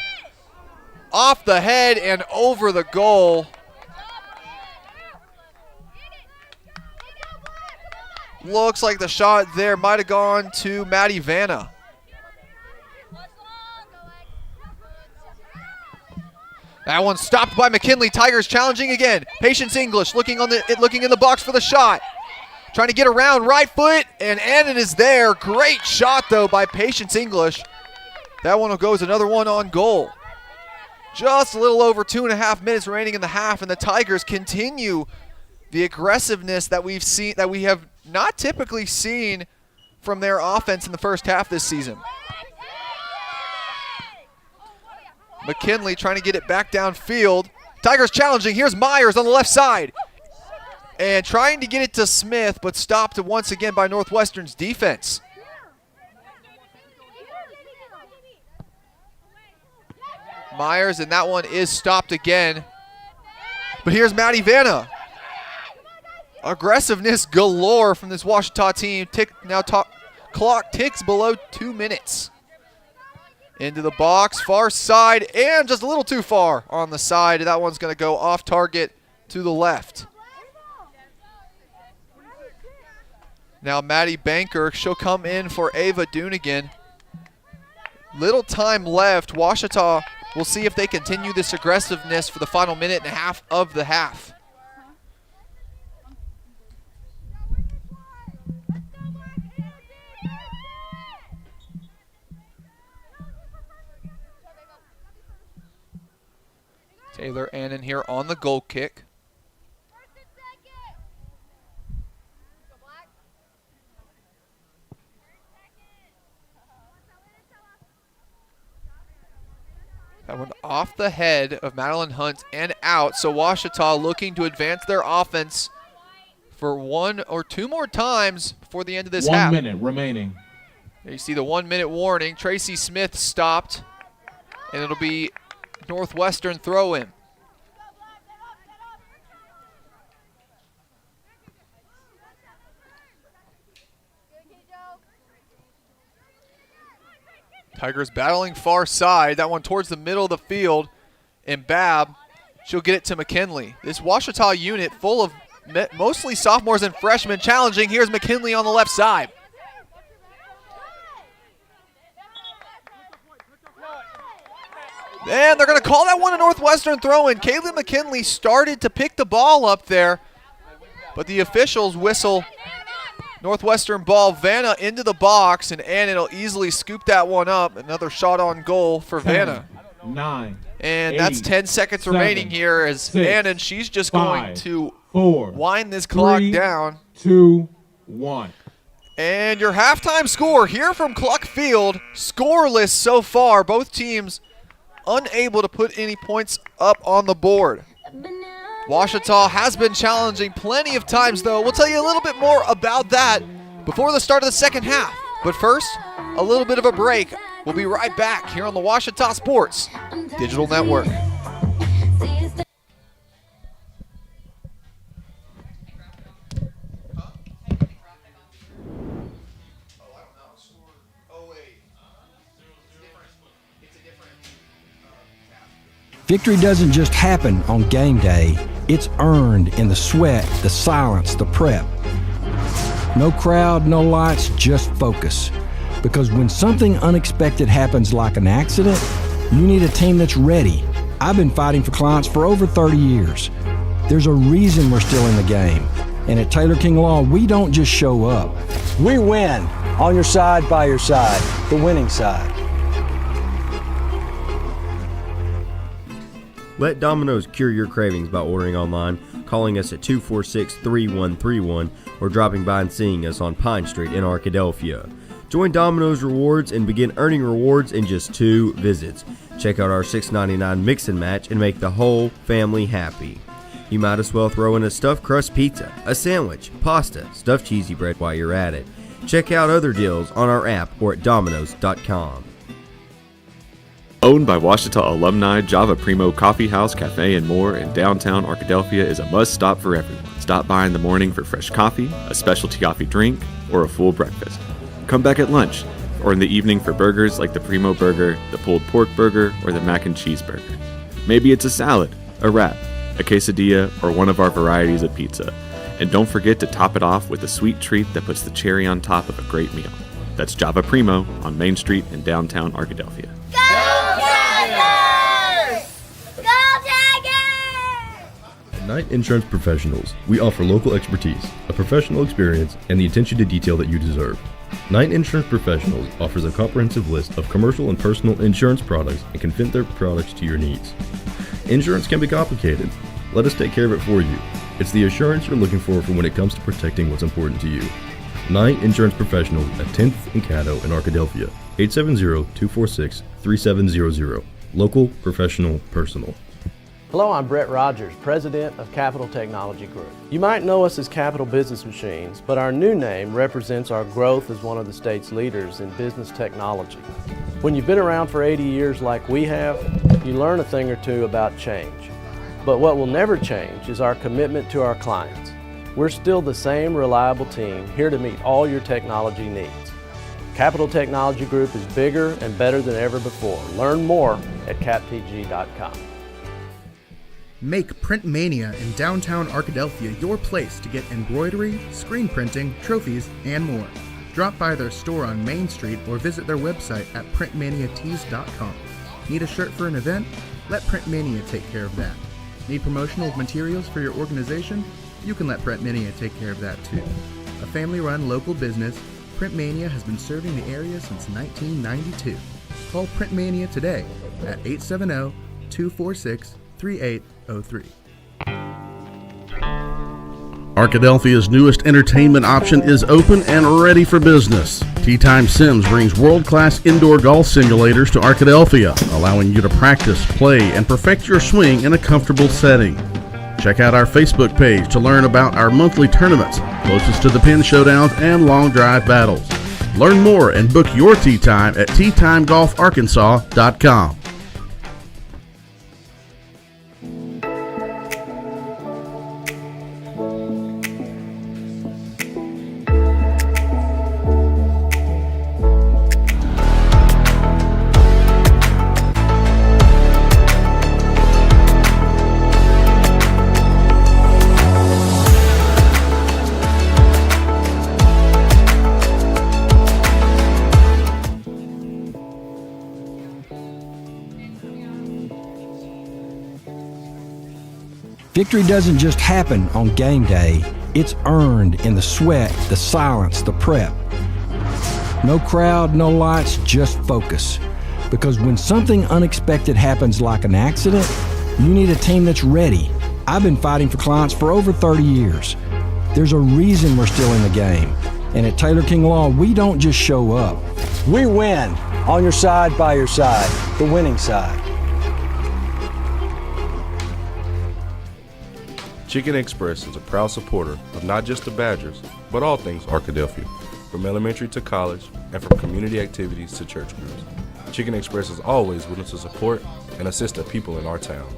Off the head and over the goal. Looks like the shot there might have gone to Maddie Vanna. That one stopped by McKinley. Tigers challenging again. Patience English looking in the box for the shot. Trying to get around right foot, and it is there. Great shot, though, by Patience English. That one will go as another one on goal. Just a little over 2.5 minutes remaining in the half, and the Tigers continue the aggressiveness that we have not typically seen from their offense in the first half this season. McKinley trying to get it back downfield. Tigers challenging. Here's Myers on the left side. And trying to get it to Smith, but stopped once again by Northwestern's defense. Myers, and that one is stopped again. But here's Maddie Vanna. Aggressiveness galore from this Washita team. Clock ticks below 2 minutes. Into the box, far side, and just a little too far on the side. That one's going to go off target to the left. Now Maddie Banker, she'll come in for Ava Doonigan. Little time left. Ouachita will see if they continue this aggressiveness for the final minute and a half of the half. Taylor Annan here on the goal kick. That one off the head of Madeline Hunt and out. So Ouachita looking to advance their offense for one or two more times before the end of this half. 1 minute remaining. There you see the 1 minute warning. Tracy Smith stopped, and it'll be Northwestern throw in. Tigers battling far side. That one towards the middle of the field. And Babb, she'll get it to McKinley. This Ouachita unit full of mostly sophomores and freshmen challenging. Here's McKinley on the left side. And they're going to call that one a Northwestern throw-in. Caitlin McKinley started to pick the ball up there, but the officials whistle Northwestern ball. Vanna into the box, and Annan will easily scoop that one up. Another shot on goal for 10, Vanna. 9, and 8, that's 10 seconds 7, remaining here as 6, Annan, she's just 5, going to 4, wind this clock 3, down. 2, 1. And your halftime score here from Cluck Field, scoreless so far. Both teams unable to put any points up on the board. Ouachita has been challenging plenty of times, though. We'll tell you a little bit more about that before the start of the second half. But first, a little bit of a break. We'll be right back here on the Ouachita Sports Digital Network. Victory doesn't just happen on game day. It's earned in the sweat, the silence, the prep. No crowd, no lights, just focus. Because when something unexpected happens like an accident, you need a team that's ready. I've been fighting for clients for over 30 years. There's a reason we're still in the game. And at Taylor King Law, we don't just show up. We win. On your side, by your side. The winning side. Let Domino's cure your cravings by ordering online, calling us at 246-3131, or dropping by and seeing us on Pine Street in Arkadelphia. Join Domino's Rewards and begin earning rewards in just 2 visits. Check out our $6.99 mix and match and make the whole family happy. You might as well throw in a stuffed crust pizza, a sandwich, pasta, stuffed cheesy bread while you're at it. Check out other deals on our app or at Domino's.com. Owned by Ouachita alumni, Java Primo Coffee House, Cafe, and more in downtown Arkadelphia is a must-stop for everyone. Stop by in the morning for fresh coffee, a specialty coffee drink, or a full breakfast. Come back at lunch, or in the evening for burgers like the Primo Burger, the pulled pork burger, or the mac and cheese burger. Maybe it's a salad, a wrap, a quesadilla, or one of our varieties of pizza. And don't forget to top it off with a sweet treat that puts the cherry on top of a great meal. That's Java Primo on Main Street in downtown Arkadelphia. Knight Insurance Professionals. We offer local expertise, a professional experience, and the attention to detail that you deserve. Knight Insurance Professionals offers a comprehensive list of commercial and personal insurance products and can fit their products to your needs. Insurance can be complicated. Let us take care of it for you. It's the assurance you're looking for when it comes to protecting what's important to you. Knight Insurance Professionals at 10th and Caddo in Arkadelphia. 870-246-3700. Local, professional, personal. Hello, I'm Brett Rogers, President of Capital Technology Group. You might know us as Capital Business Machines, but our new name represents our growth as one of the state's leaders in business technology. When you've been around for 80 years like we have, you learn a thing or two about change. But what will never change is our commitment to our clients. We're still the same reliable team here to meet all your technology needs. Capital Technology Group is bigger and better than ever before. Learn more at captg.com. Make Print Mania in downtown Arkadelphia your place to get embroidery, screen printing, trophies, and more. Drop by their store on Main Street or visit their website at printmaniatees.com. Need a shirt for an event? Let Print Mania take care of that. Need promotional materials for your organization? You can let Print Mania take care of that too. A family-run local business, Print Mania has been serving the area since 1992. Call Print Mania today at 870-246-3803. Arkadelphia's newest entertainment option is open and ready for business. Tea Time Sims brings world-class indoor golf simulators to Arkadelphia, allowing you to practice, play, and perfect your swing in a comfortable setting. Check out our Facebook page to learn about our monthly tournaments, closest to the pin showdowns and long drive battles. Learn more and book your tee time at teatimegolfarkansas.com. Victory doesn't just happen on game day. It's earned in the sweat, the silence, the prep. No crowd, no lights, just focus. Because when something unexpected happens like an accident, you need a team that's ready. I've been fighting for clients for over 30 years. There's a reason we're still in the game. And at Taylor King Law, we don't just show up. We win. On your side, by your side. The winning side. Chicken Express is a proud supporter of not just the Badgers, but all things Arkadelphia, from elementary to college, and from community activities to church groups. Chicken Express is always willing to support and assist the people in our town.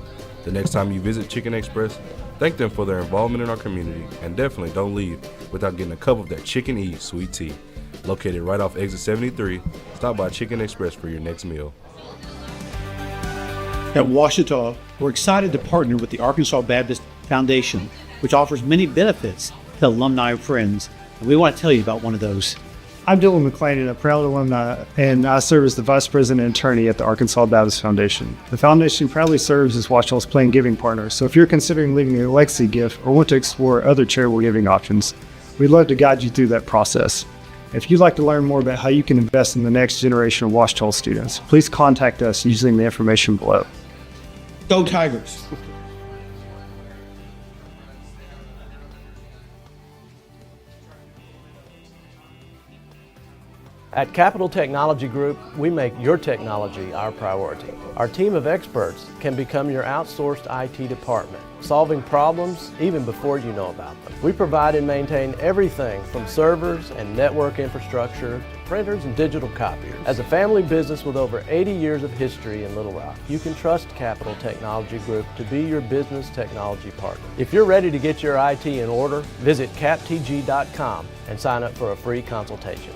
The next time you visit Chicken Express, thank them for their involvement in our community, and definitely don't leave without getting a cup of that Chicken E sweet tea. Located right off exit 73, stop by Chicken Express for your next meal. At Ouachita, we're excited to partner with the Arkansas Baptist Foundation, which offers many benefits to alumni and friends, and we want to tell you about one of those. I'm Dylan McClain, a proud alumni, and I serve as the Vice President and Attorney at the Arkansas Baptist Foundation. The foundation proudly serves as Ouachita's planned giving partner, so if you're considering leaving a legacy gift or want to explore other charitable giving options, we'd love to guide you through that process. If you'd like to learn more about how you can invest in the next generation of Ouachita students, please contact us using the information below. Go Tigers! At Capital Technology Group, we make your technology our priority. Our team of experts can become your outsourced IT department, solving problems even before you know about them. We provide and maintain everything from servers and network infrastructure to printers and digital copiers. As a family business with over 80 years of history in Little Rock, you can trust Capital Technology Group to be your business technology partner. If you're ready to get your IT in order, visit captg.com and sign up for a free consultation.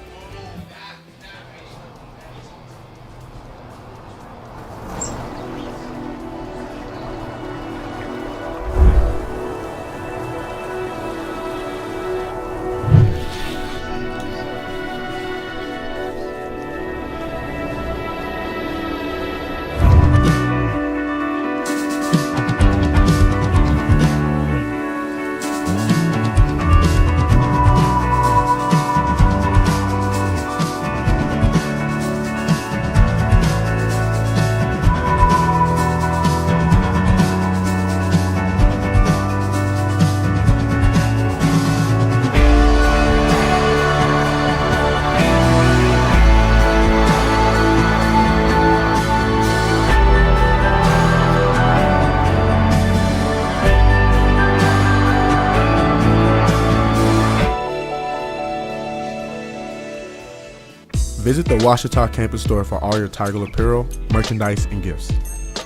Visit the Ouachita campus store for all your Tiger apparel, merchandise, and gifts.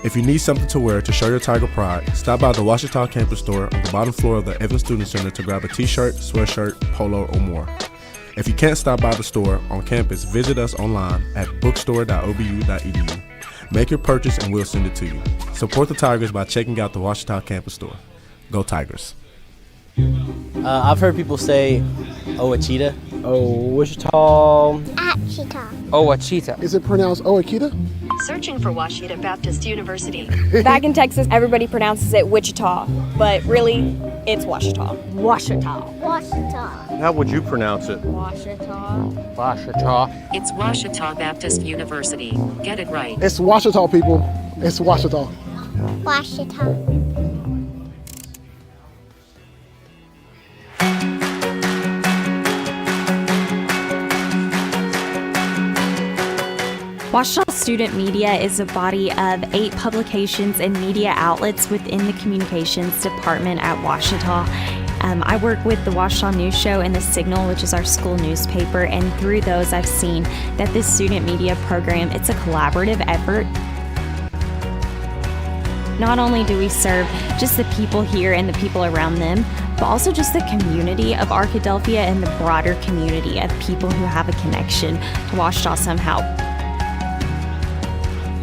If you need something to wear to show your Tiger pride, stop by the Ouachita campus store on the bottom floor of the Evans Student Center to grab a t-shirt, sweatshirt, polo, or more. If you can't stop by the store on campus, visit us online at bookstore.obu.edu. Make your purchase and we'll send it to you. Support the Tigers by checking out the Ouachita campus store. Go Tigers. I've heard people say Ouachita. Ouachita. Ouachita. Is it pronounced Ouachita? Searching for Ouachita Baptist University. Back in Texas, everybody pronounces it Wichita, but really, it's Ouachita. Ouachita. Ouachita. How would you pronounce it? Ouachita. Ouachita. It's Ouachita Baptist University. Get it right. It's Ouachita, people. It's Ouachita. Ouachita. Ouachita Student Media is a body of 8 publications and media outlets within the communications department at Ouachita. I work with the Ouachita News Show and the Signal, which is our school newspaper, and through those I've seen that this student media program, it's a collaborative effort. Not only do we serve just the people here and the people around them, but also just the community of Arkadelphia and the broader community of people who have a connection to Ouachita somehow.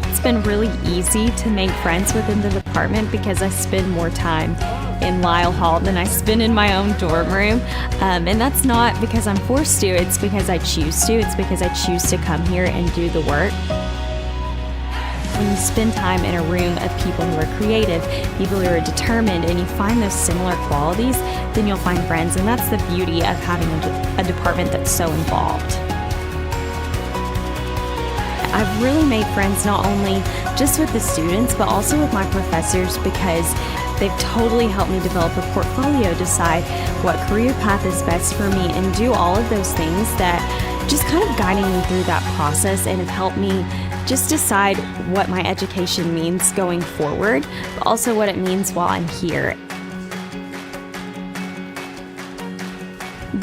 It's been really easy to make friends within the department because I spend more time in Lyle Hall than I spend in my own dorm room. And that's not because I'm forced to, it's because I choose to. It's because I choose to come here and do the work. When you spend time in a room of people who are creative, people who are determined, and you find those similar qualities, then you'll find friends. And that's the beauty of having a department that's so involved. I've really made friends not only just with the students, but also with my professors because they've totally helped me develop a portfolio, decide what career path is best for me, and do all of those things that just kind of guiding me through that process and have helped me just decide what my education means going forward, but also what it means while I'm here.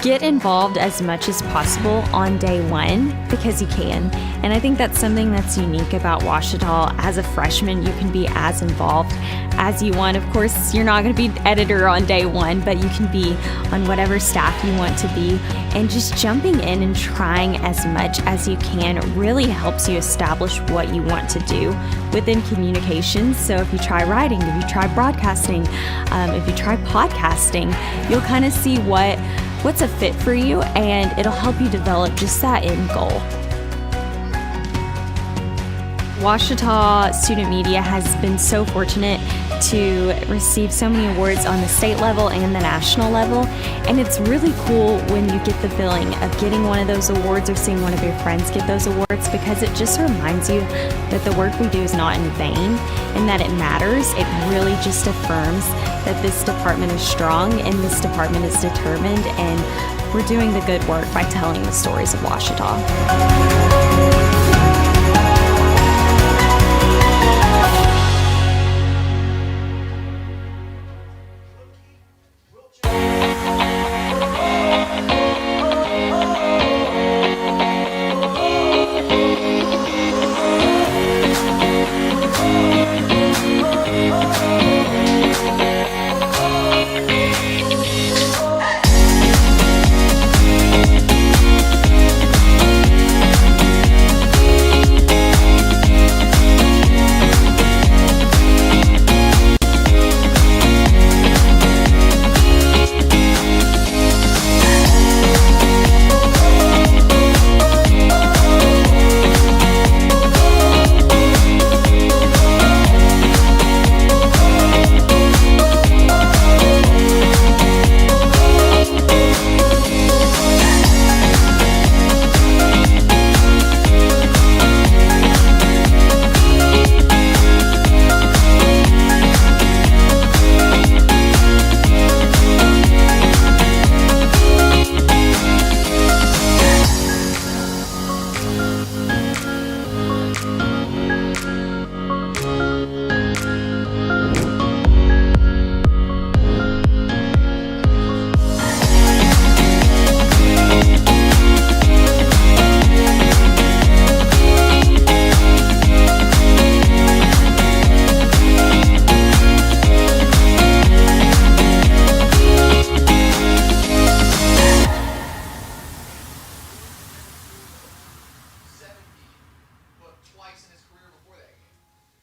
Get involved as much as possible on day one because you can. And I think that's something that's unique about Ouachita. As a freshman, you can be as involved as you want. Of course, you're not going to be editor on day one, but you can be on whatever staff you want to be. And just jumping in and trying as much as you can really helps you establish what you want to do within communications. So if you try writing, if you try broadcasting, if you try podcasting, you'll kind of see what's a fit for you, and it'll help you develop just that end goal. Ouachita Student Media has been so fortunate to receive so many awards on the state level and the national level, and it's really cool when you get the feeling of getting one of those awards or seeing one of your friends get those awards, because it just reminds you that the work we do is not in vain and that it matters. It really just affirms that this department is strong and this department is determined, and we're doing the good work by telling the stories of Ouachita.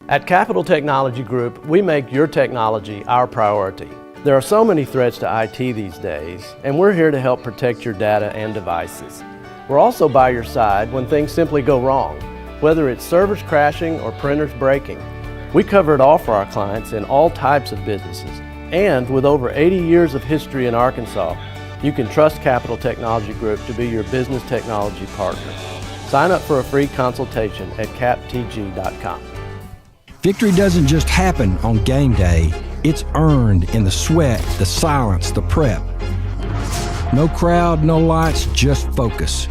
At Capital Technology Group, we make your technology our priority. There are so many threats to IT these days, and we're here to help protect your data and devices. We're also by your side when things simply go wrong, whether it's servers crashing or printers breaking. We cover it all for our clients in all types of businesses. And with over 80 years of history in Arkansas, you can trust Capital Technology Group to be your business technology partner. Sign up for a free consultation at captg.com. Victory doesn't just happen on game day. It's earned in the sweat, the silence, the prep. No crowd, no lights, just focus.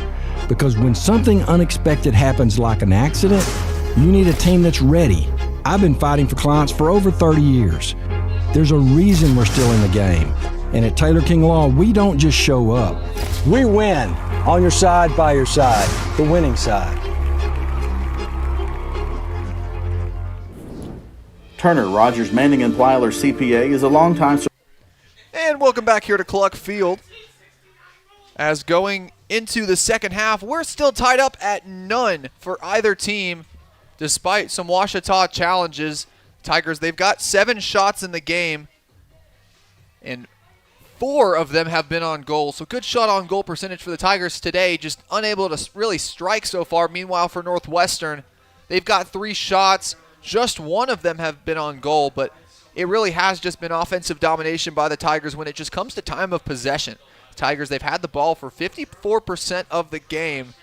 Because when something unexpected happens like an accident, you need a team that's ready. I've been fighting for clients for over 30 years. There's a reason we're still in the game. And at Taylor King Law, we don't just show up. We win. On your side, by your side. The winning side. Turner, Rogers, Manning & Plyler CPA is a longtime... And welcome back here to Cluck Field. As going into the second half, we're still tied up at none for either team, despite some Ouachita challenges. Tigers, they've got 7 shots in the game, and 4 of them have been on goal. So good shot on goal percentage for the Tigers today, just unable to really strike so far. Meanwhile, for Northwestern, they've got 3 shots. Just 1 of them have been on goal, but it really has just been offensive domination by the Tigers when it just comes to time of possession. Tigers, they've had the ball for 54% of the game,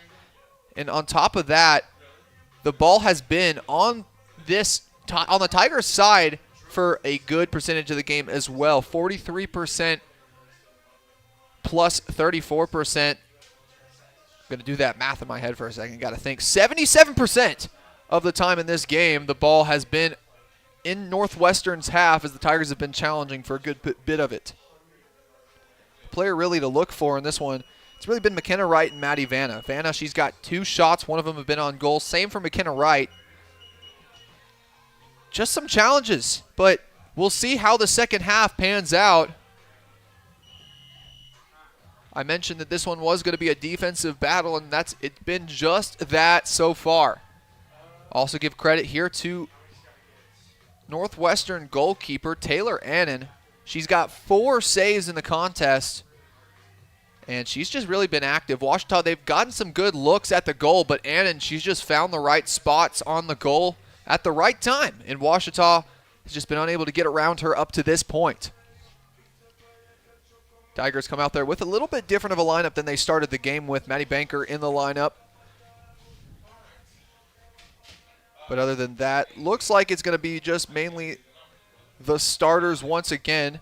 and on top of that, the ball has been on the Tigers' side for a good percentage of the game as well. 43% plus 34%. I'm going to do that math in my head for a second. Got to think. 77% of the time in this game, the ball has been in Northwestern's half as the Tigers have been challenging for a good bit of it. The player really to look for in this one, it's really been McKenna Wright and Maddie Vanna. Vanna, she's got 2 shots. 1 of them have been on goal. Same for McKenna Wright. Just some challenges, but we'll see how the second half pans out. I mentioned that this one was going to be a defensive battle, and it's been just that so far. Also give credit here to Northwestern goalkeeper Taylor Annan. She's got 4 saves in the contest, and she's just really been active. Ouachita, they've gotten some good looks at the goal, but Annan, she's just found the right spots on the goal at the right time, and Ouachita has just been unable to get around her up to this point. Tigers come out there with a little bit different of a lineup than they started the game with. Maddie Banker in the lineup. But other than that, looks like it's going to be just mainly the starters once again.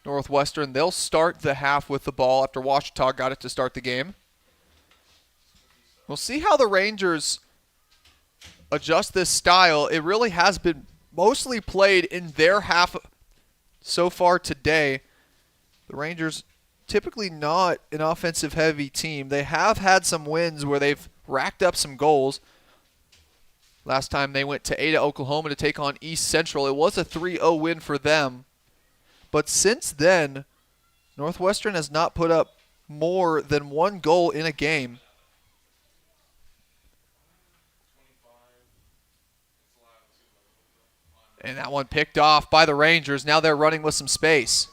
Northwestern, they'll start the half with the ball after Ouachita got it to start the game. We'll see how the Rangers adjust this style. It really has been mostly played in their half so far today. The Rangers typically not an offensive-heavy team. They have had some wins where they've racked up some goals. Last time they went to Ada, Oklahoma to take on East Central. It was a 3-0 win for them. But since then, Northwestern has not put up more than 1 goal in a game. And that one picked off by the Rangers. Now they're running with some space.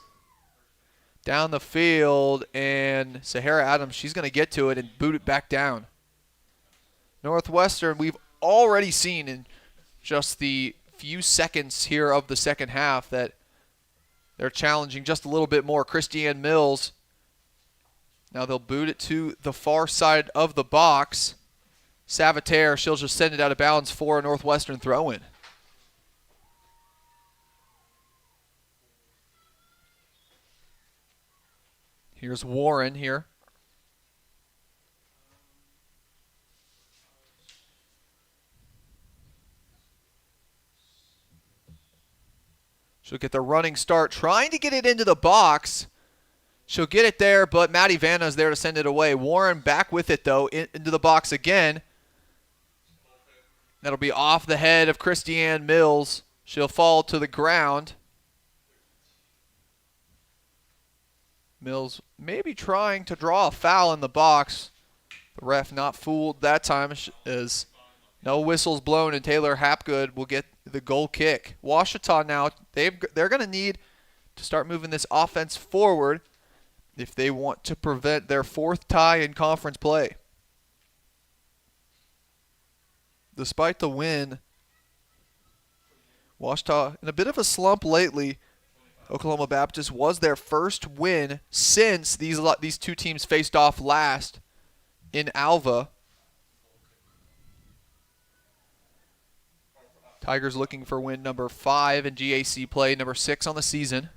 Down the field, and Sahara Adams, she's going to get to it and boot it back down. Northwestern, we've already seen in just the few seconds here of the second half that they're challenging just a little bit more. Christiane Mills. Now they'll boot it to the far side of the box. Savater, she'll just send it out of bounds for a Northwestern throw-in. Here's Warren here. She'll get the running start, trying to get it into the box. She'll get it there, but Maddie Vanna is there to send it away. Warren back with it, though, into the box again. That'll be off the head of Christiane Mills. She'll fall to the ground. Mills maybe trying to draw a foul in the box. The ref not fooled that time, as no whistles blown, and Taylor Hapgood will get the goal kick. Ouachita now, they're going to need to start moving this offense forward if they want to prevent their 4th tie in conference play. Despite the win, Ouachita in a bit of a slump lately. Oklahoma Baptist was their first win since these two teams faced off last in Alva. Tigers looking for win number 5 in GAC play, number 6 on the season.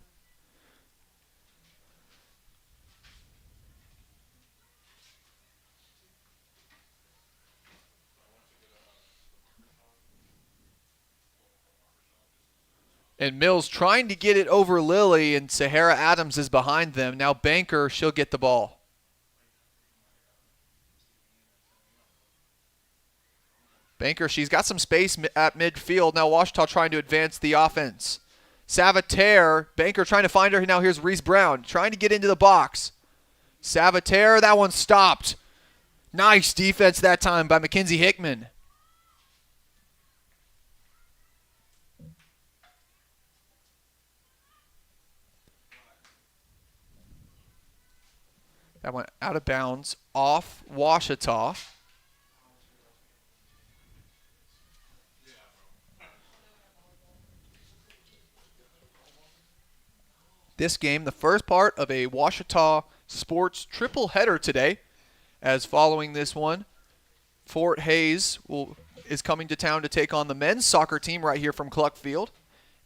And Mills trying to get it over Lilly, and Sahara Adams is behind them. Now Banker, she'll get the ball. Banker, she's got some space at midfield. Now Ouachita trying to advance the offense. Savater, Banker trying to find her. Now here's Reese Brown trying to get into the box. Savater, that one stopped. Nice defense that time by Mackenzie Hickman. That went out of bounds off Ouachita. This game, the first part of a Ouachita sports triple header today, as following this one, Fort Hays is coming to town to take on the men's soccer team right here from Cluck Field.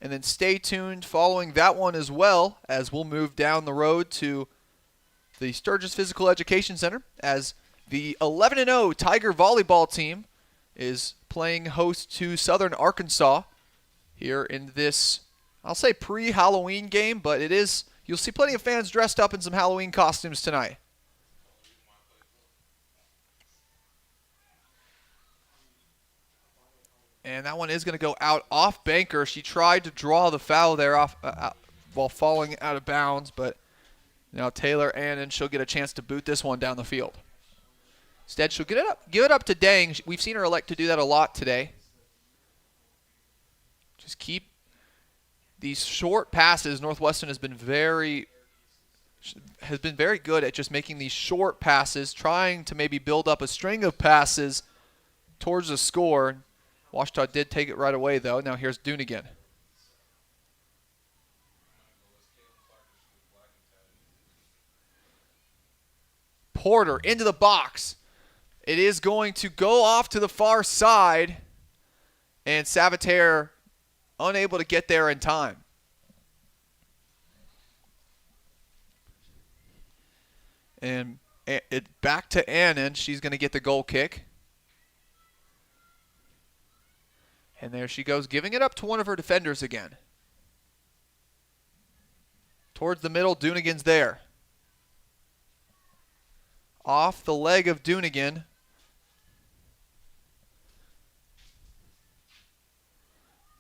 And then stay tuned following that one as well, as we'll move down the road to the Sturgis Physical Education Center, as the 11-0 Tiger volleyball team is playing host to Southern Arkansas here in this, I'll say, pre-Halloween game, but it is, you'll see plenty of fans dressed up in some Halloween costumes tonight. And that one is going to go out off Banker. She tried to draw the foul there off while falling out of bounds, but now Taylor Annan, she'll get a chance to boot this one down the field. Instead, she'll give it up to Dang. We've seen her elect to do that a lot today. Just keep these short passes. Northwestern has been very good at just making these short passes, trying to maybe build up a string of passes towards the score. Ouachita did take it right away, though. Now here's Dunigan. Porter into the box. It is going to go off to the far side, and Savater unable to get there in time. And it back to Annan. She's going to get the goal kick. And there she goes, giving it up to one of her defenders again. Towards the middle, Dunigan's there. Off the leg of Dunigan.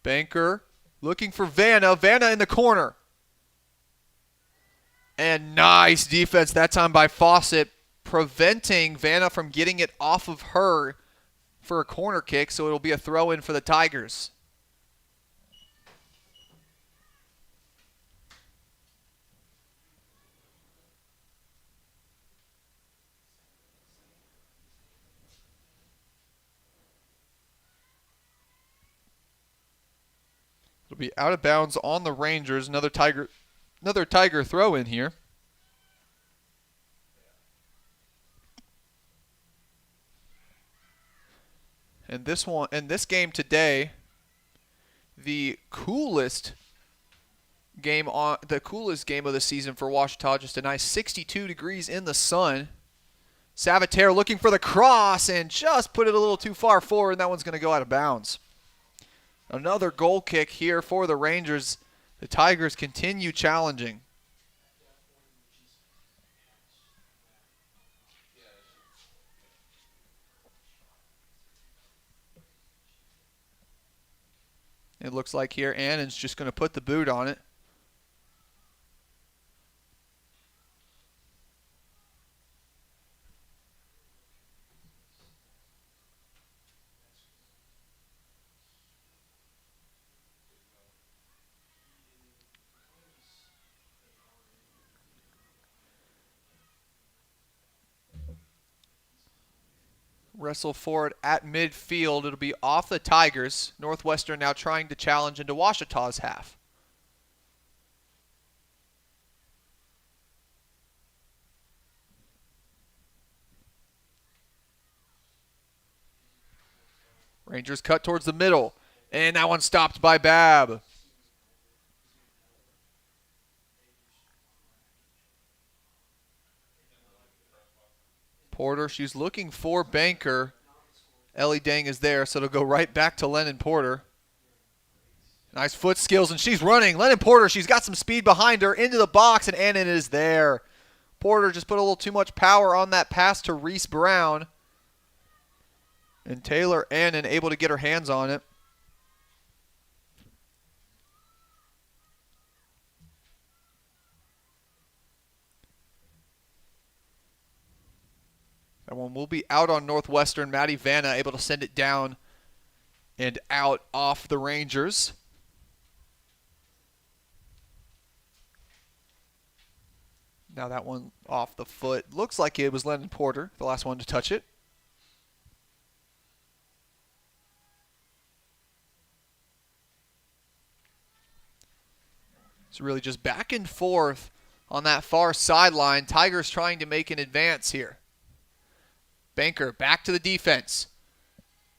Banker looking for Vanna. Vanna in the corner. And nice defense that time by Fawcett, preventing Vanna from getting it off of her for a corner kick, so it'll be a throw-in for the Tigers. It'll be out of bounds on the Rangers. Another Tiger throw in here. And this game today, the coolest game of the season for Ouachita. Just a nice 62 degrees in the sun. Savater looking for the cross and just put it a little too far forward, and that one's going to go out of bounds. Another goal kick here for the Rangers. The Tigers continue challenging. It looks like here Annan's just going to put the boot on it. Wrestle forward at midfield. It'll be off the Tigers. Northwestern now trying to challenge into Ouachita's half. Rangers cut towards the middle. And that one stopped by Babb. Porter, she's looking for Banker. Ellie Dang is there, so it'll go right back to Lennon Porter. Nice foot skills, and she's running. Lennon Porter, she's got some speed behind her, into the box, and Annan is there. Porter just put a little too much power on that pass to Reese Brown. And Taylor Annan able to get her hands on it. That one will be out on Northwestern. Maddie Vanna able to send it down and out off the Rangers. Now that one off the foot. Looks like it was Lennon Porter, the last one to touch it. It's really just back and forth on that far sideline. Tigers trying to make an advance here. Banker back to the defense.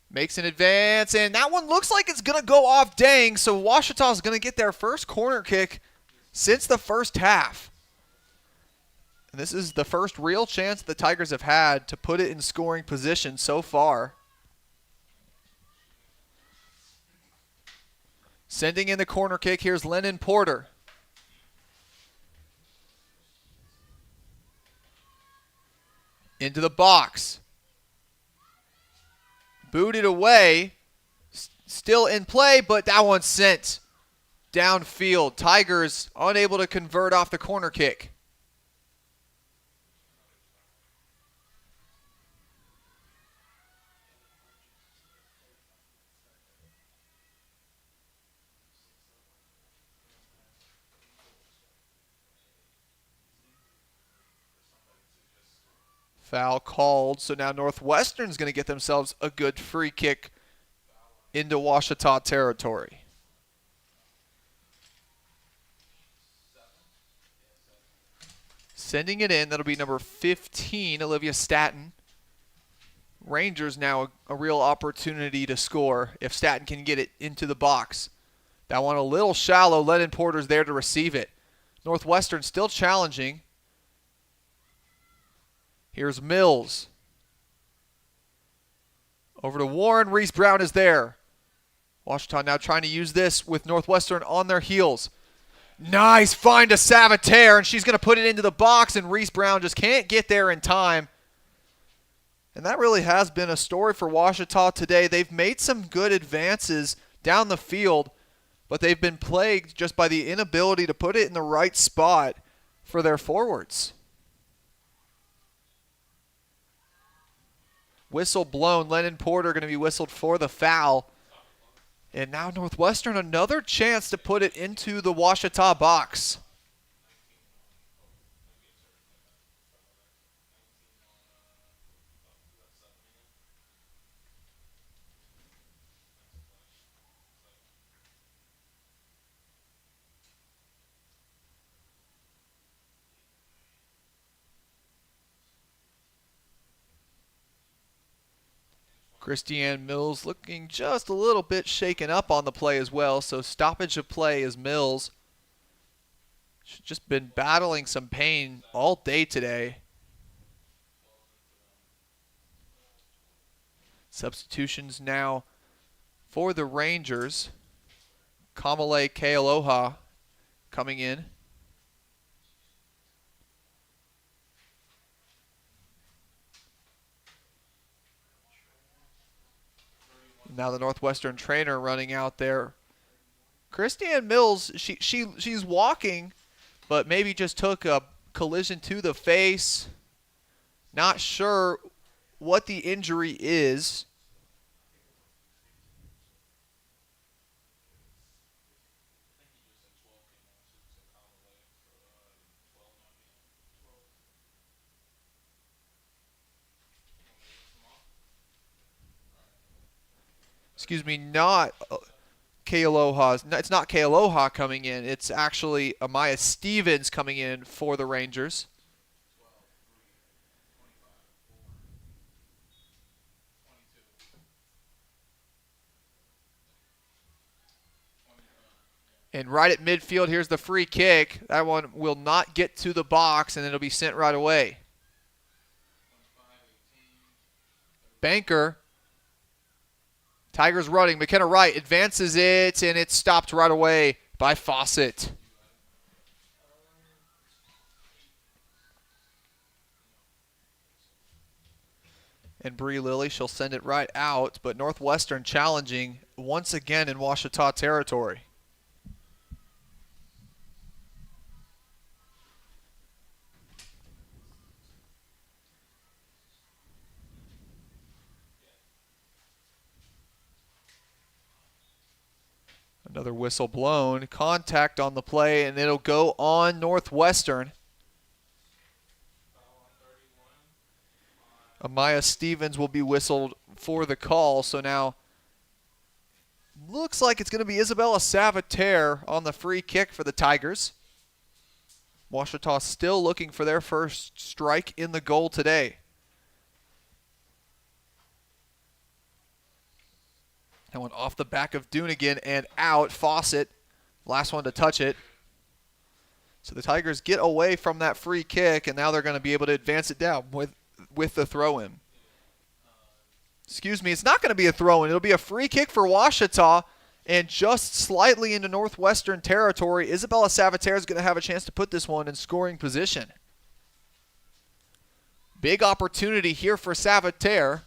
Makes an advance, and that one looks like it's going to go off Dang, so Ouachita's going to get their first corner kick since the first half. And this is the first real chance the Tigers have had to put it in scoring position so far. Sending in the corner kick, here's Lennon Porter. Into the box. Booted away. Still in play, but that one's sent downfield. Tigers unable to convert off the corner kick. Foul called, so now Northwestern's going to get themselves a good free kick into Ouachita territory. Sending it in, that'll be number 15, Olivia Staton. Rangers now a real opportunity to score if Staton can get it into the box. That one a little shallow. Lennon Porter's there to receive it. Northwestern still challenging. Here's Mills. Over to Warren. Reese Brown is there. Ouachita now trying to use this with Northwestern on their heels. Nice find to Savitaire, and she's going to put it into the box, and Reese Brown just can't get there in time. And that really has been a story for Ouachita today. They've made some good advances down the field, but they've been plagued just by the inability to put it in the right spot for their forwards. Whistle blown. Lennon Porter going to be whistled for the foul. And now Northwestern another chance to put it into the Ouachita box. Christiane Mills looking just a little bit shaken up on the play as well, so stoppage of play is Mills. She's just been battling some pain all day today. Substitutions now for the Rangers. Kamale Kealoha coming in. Now the Northwestern trainer running out there Christiane Mills, she's walking, but maybe just took a collision to the face. Not sure what the injury is. Excuse me, not Kealoha's. No, it's not Kealoha coming in. It's actually Amaya Stevens coming in for the Rangers. And right at midfield, here's the free kick. That one will not get to the box, and it'll be sent right away. Banker. Tigers running. McKenna Wright advances it, and it's stopped right away by Fawcett. And Bree Lilly, she'll send it right out, but Northwestern challenging once again in Ouachita territory. Another whistle blown. Contact on the play, and it'll go on Northwestern. Amaya Stevens will be whistled for the call, so now looks like it's going to be Isabella Savater on the free kick for the Tigers. Ouachita still looking for their first strike in the goal today. That one off the back of Doonigan and out. Fawcett, last one to touch it. So the Tigers get away from that free kick, and now they're going to be able to advance it down with the throw-in. Excuse me, it's not going to be a throw-in. It'll be a free kick for Ouachita, and just slightly into Northwestern territory. Isabella Savater is going to have a chance to put this one in scoring position. Big opportunity here for Savater.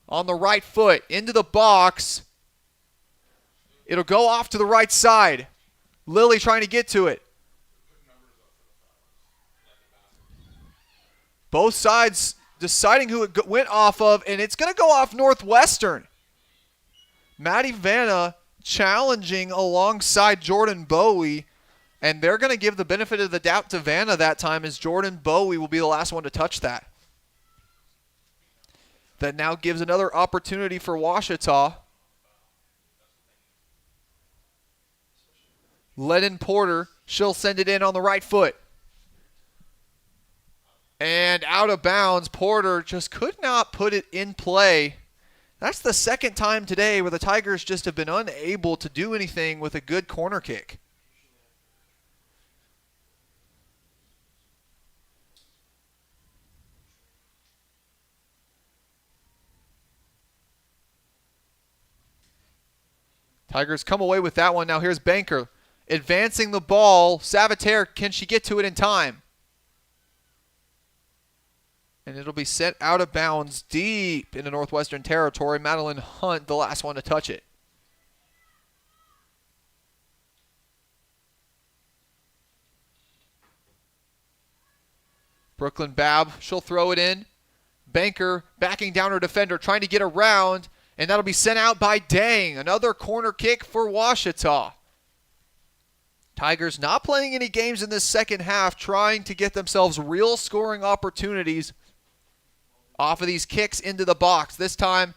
On the right foot, into the box. It'll go off to the right side. Lilly trying to get to it. Both sides deciding who it went off of, and it's going to go off Northwestern. Maddie Vanna challenging alongside Jordan Bowie, and they're going to give the benefit of the doubt to Vanna that time, as Jordan Bowie will be the last one to touch that. That now gives another opportunity for Ouachita. Lennon Porter, she'll send it in on the right foot. And out of bounds, Porter just could not put it in play. That's the second time today where the Tigers just have been unable to do anything with a good corner kick. Tigers come away with that one. Now here's Banker advancing the ball. Savater, can she get to it in time? And it'll be sent out of bounds deep into Northwestern territory. Madeline Hunt, the last one to touch it. Brooklyn Babb, she'll throw it in. Banker backing down her defender, trying to get around. And that'll be sent out by Dang. Another corner kick for Ouachita. Tigers not playing any games in this second half, trying to get themselves real scoring opportunities off of these kicks into the box. This time,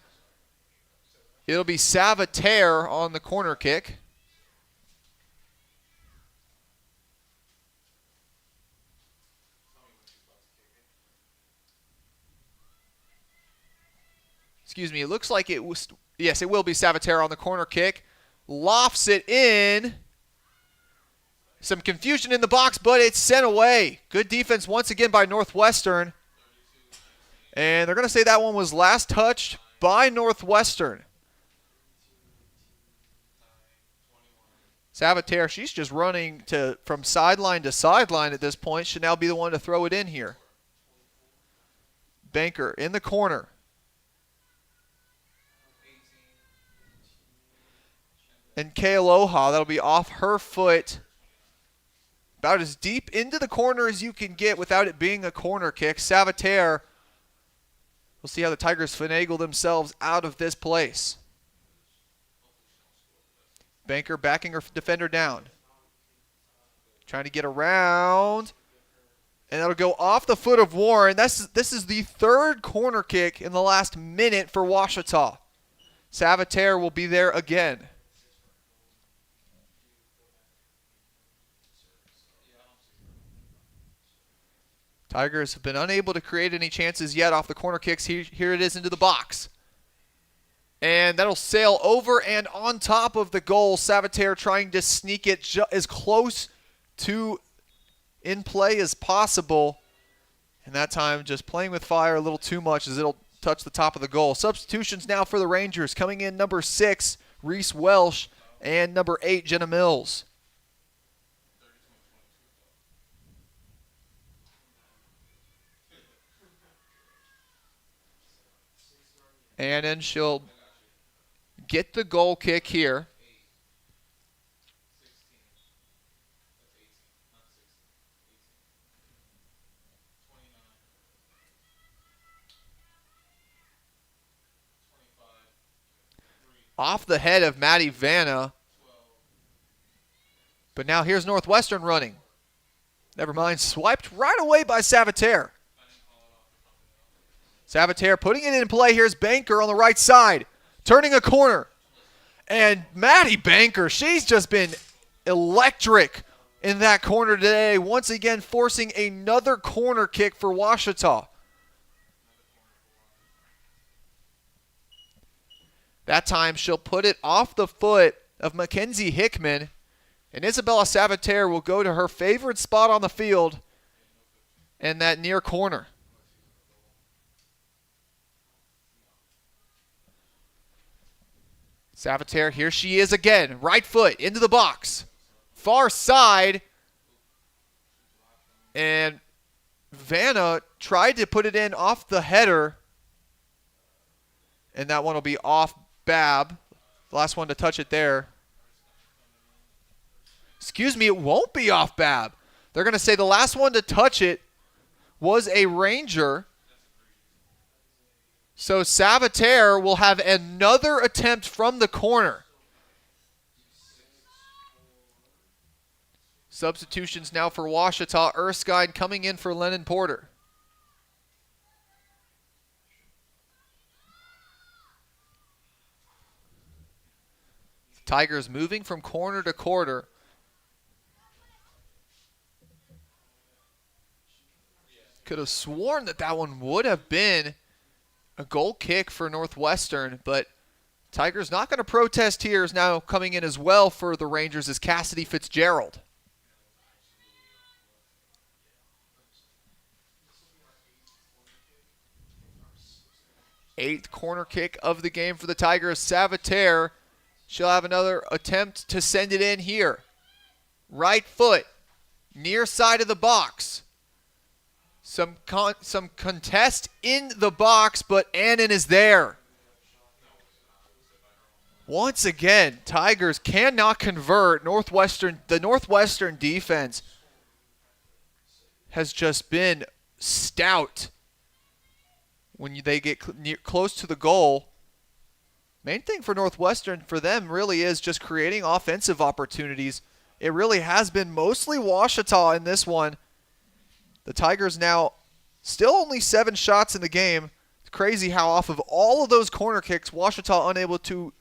it'll be Savater on the corner kick. Excuse me, it looks like it was, yes, it will be Savater on the corner kick. Lofts it in. Some confusion in the box, but it's sent away. Good defense once again by Northwestern. And they're going to say that one was last touched by Northwestern. Savater, she's just running from sideline to sideline at this point. Should now be the one to throw it in here. Banker in the corner. And Kealoha, that'll be off her foot. About as deep into the corner as you can get without it being a corner kick. Savater, we'll see how the Tigers finagle themselves out of this place. Banker backing her defender down. Trying to get around. And that'll go off the foot of Warren. This is the third corner kick in the last minute for Ouachita. Savater will be there again. Tigers have been unable to create any chances yet off the corner kicks. Here it is into the box. And that'll sail over and on top of the goal. Savater trying to sneak it as close to in play as possible. And that time just playing with fire a little too much as it'll touch the top of the goal. Substitutions now for the Rangers. Coming in number 6, Reese Welsh, and number 8, Jenna Mills. And then she'll get the goal kick here. Off the head of Maddie Vanna. But now here's Northwestern running. Never mind, swiped right away by Savater. Savater putting it in play. Here's Banker on the right side. Turning a corner. And Maddie Banker, she's just been electric in that corner today. Once again, forcing another corner kick for Ouachita. That time she'll put it off the foot of Mackenzie Hickman. And Isabella Savater will go to her favorite spot on the field in that near corner. Savater, here she is again. Right foot into the box. Far side. And Vanna tried to put it in off the header. And that one will be off Bab. The last one to touch it there. Excuse me, it won't be off Bab. They're going to say the last one to touch it was a Ranger. So Savater will have another attempt from the corner. Substitutions now for Ouachita. Erskine coming in for Lennon Porter. Tigers moving from corner to corner. Could have sworn that one would have been a goal kick for Northwestern, but Tigers not going to protest here. Is now coming in as well for the Rangers is Cassidy Fitzgerald. Eighth corner kick of the game for the Tigers. Savater, she'll have another attempt to send it in here. Right foot, near side of the box. Some contest in the box, but Annan is there. Once again, Tigers cannot convert. The Northwestern defense has just been stout when they get close to the goal. Main thing for Northwestern, for them, really is just creating offensive opportunities. It really has been mostly Ouachita in this one. The Tigers now still only 7 shots in the game. It's crazy how off of all of those corner kicks, Ouachita unable to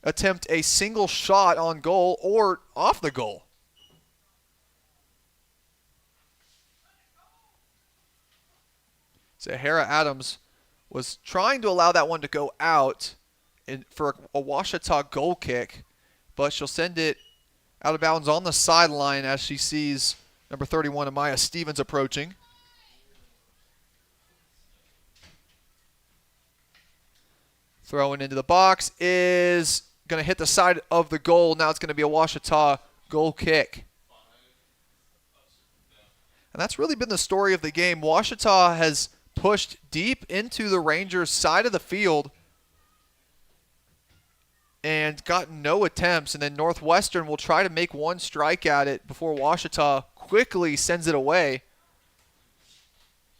attempt a single shot on goal or off the goal. Zahara Adams was trying to allow that one to go out for a Ouachita goal kick, but she'll send it out of bounds on the sideline as she sees number 31, Amaya Stevens, approaching. Throwing into the box is going to hit the side of the goal. Now it's going to be a Ouachita goal kick. And that's really been the story of the game. Ouachita has pushed deep into the Rangers' side of the field and got no attempts. And then Northwestern will try to make one strike at it before Ouachita quickly sends it away.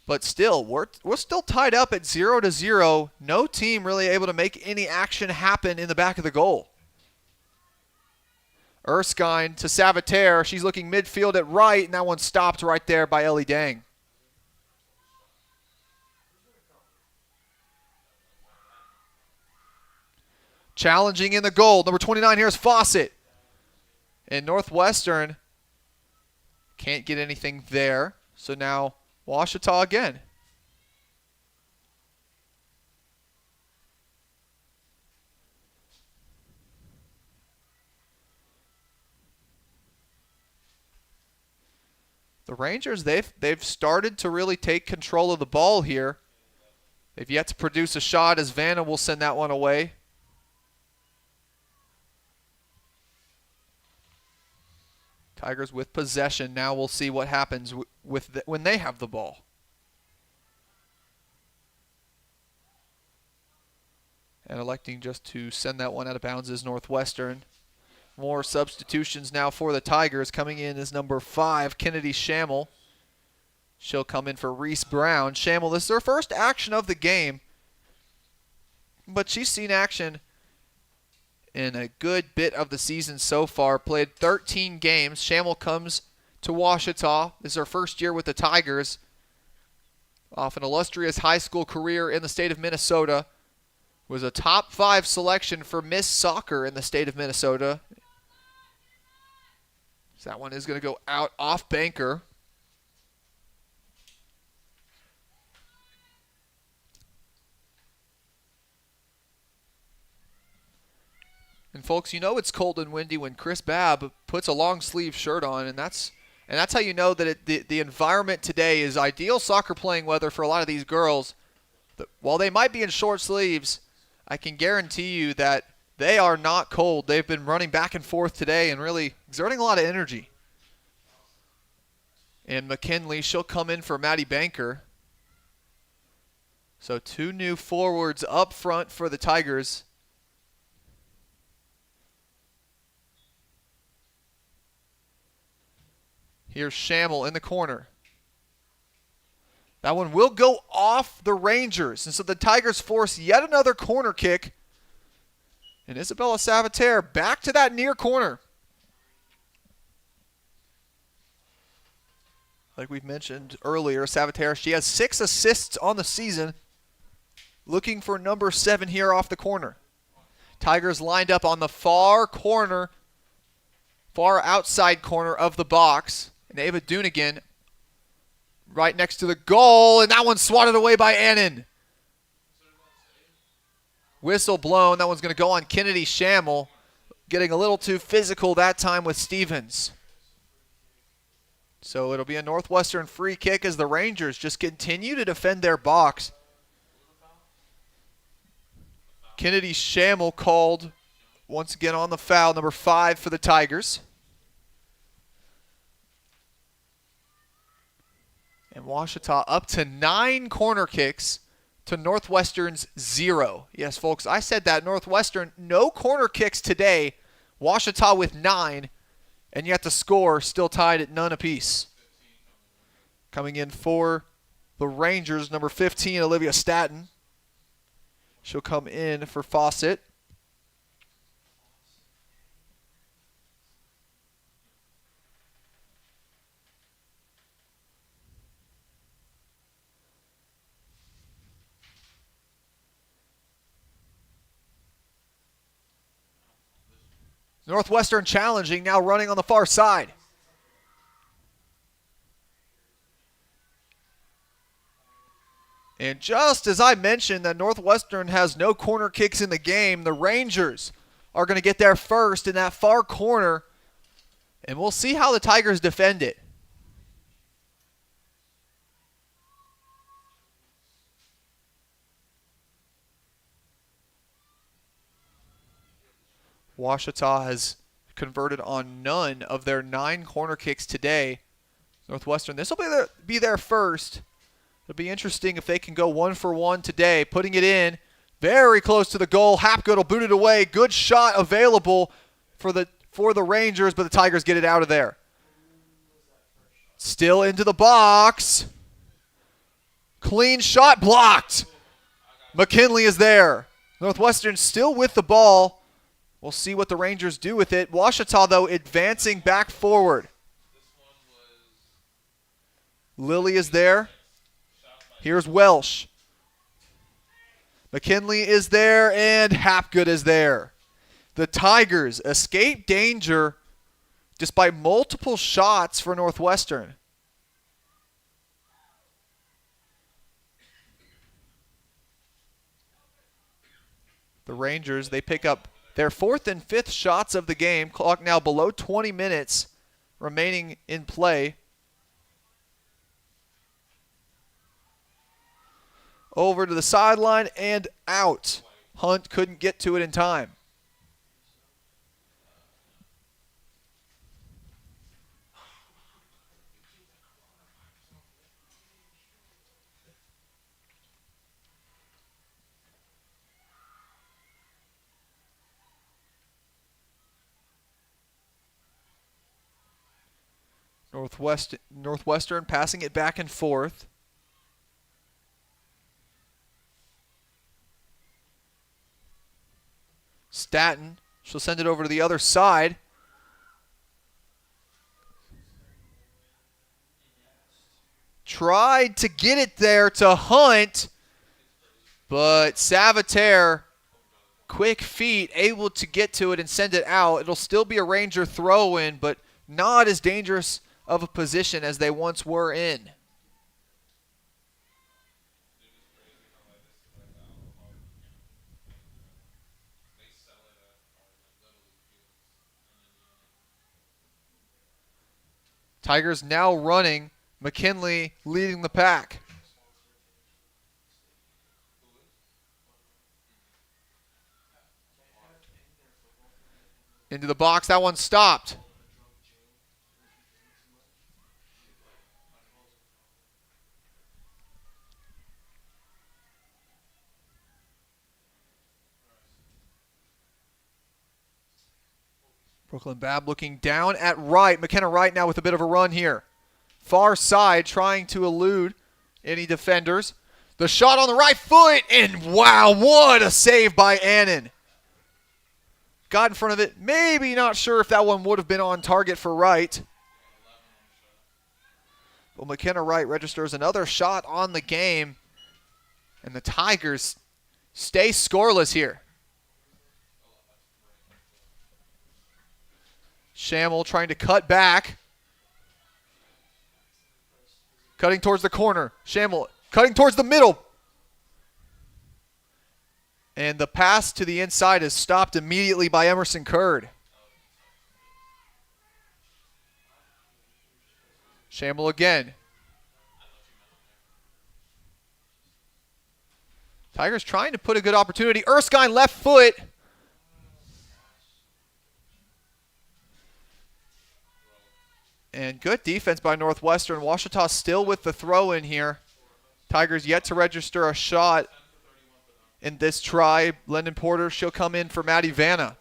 But still, we're still tied up at 0-0. No team really able to make any action happen in the back of the goal. Erskine to Savater. She's looking midfield at right, and that one stopped right there by Ellie Dang. Challenging in the goal. Number 29 here is Fawcett. And Northwestern can't get anything there. So now Ouachita again. The Rangers, they've started to really take control of the ball here. They've yet to produce a shot as Vanna will send that one away. Tigers with possession. Now we'll see what happens when they have the ball. And electing just to send that one out of bounds is Northwestern. More substitutions now for the Tigers. Coming in is number 5, Kennedy Schammel. She'll come in for Reese Brown. Schammel, this is her first action of the game, but she's seen action in a good bit of the season so far. Played 13 games. Schammel comes to Ouachita. This is her first year with the Tigers. Off an illustrious high school career in the state of Minnesota. Was a top 5 selection for Miss Soccer in the state of Minnesota. So that one is going to go out off Banker. And folks, you know it's cold and windy when Chris Babb puts a long sleeve shirt on, and that's how you know that the environment today is ideal soccer playing weather for a lot of these girls. While they might be in short sleeves, I can guarantee you that they are not cold. They've been running back and forth today and really exerting a lot of energy. And McKinley, she'll come in for Maddie Banker. So 2 new forwards up front for the Tigers. Here's Schammel in the corner. That one will go off the Rangers. And so the Tigers force yet another corner kick. And Isabella Savater back to that near corner. Like we've mentioned earlier, Savater, she has 6 assists on the season. Looking for number 7 here off the corner. Tigers lined up on the far outside corner of the box. And Ava Doonigan right next to the goal, and that one's swatted away by Annan. Whistle blown. That one's going to go on Kennedy Schammel. Getting a little too physical that time with Stevens. So it'll be a Northwestern free kick as the Rangers just continue to defend their box. Kennedy Schammel called once again on the foul, number 5 for the Tigers. And Ouachita up to 9 corner kicks to Northwestern's 0. Yes, folks, I said that. Northwestern, no corner kicks today. Ouachita with 9, and yet the score still tied at none apiece. Coming in for the Rangers, number 15, Olivia Staton. She'll come in for Fawcett. Northwestern challenging, now running on the far side. And just as I mentioned that Northwestern has no corner kicks in the game, the Rangers are going to get there first in that far corner. And we'll see how the Tigers defend it. Ouachita has converted on none of their 9 corner kicks today. Northwestern, this will be their first. It'll be interesting if they can go 1 for 1 today, putting it in Very close to the goal. Hapgood will boot it away. Good shot available for the Rangers, but the Tigers get it out of there. Still into the box. Clean shot blocked. McKinley is there. Northwestern still with the ball. We'll see what the Rangers do with it. Ouachita, though, advancing back forward. Lilly is there. Here's Welsh. McKinley is there, and Hapgood is there. The Tigers escape danger despite multiple shots for Northwestern. The Rangers, they pick up their 4th and 5th shots of the game. Clock now below 20 minutes remaining in play. Over to the sideline and out. Hunt couldn't get to it in time. Northwestern passing it back and forth. Staton, she'll send it over to the other side. Tried to get it there to Hunt, but Savater, quick feet, able to get to it and send it out. It'll still be a Ranger throw-in, but not as dangerous of a position as they once were in. Tigers now running. McKinley leading the pack. Into the box. That one stopped. Brooklyn Bab looking down at right. McKenna Wright now with a bit of a run here. Far side trying to elude any defenders. The shot on the right foot, and wow, what a save by Annan. Got in front of it. Maybe not sure if that one would have been on target for Wright. Well, McKenna Wright registers another shot on the game, and the Tigers stay scoreless here. Shamel trying to cut back. Cutting towards the corner. Shamel cutting towards the middle. And the pass to the inside is stopped immediately by Emerson Curd. Shamel again. Tigers trying to put a good opportunity. Erskine left foot. And good defense by Northwestern. Ouachita still with the throw in here. Tigers yet to register a shot in this try. Lendon Porter, she'll come in for Maddie Vanna.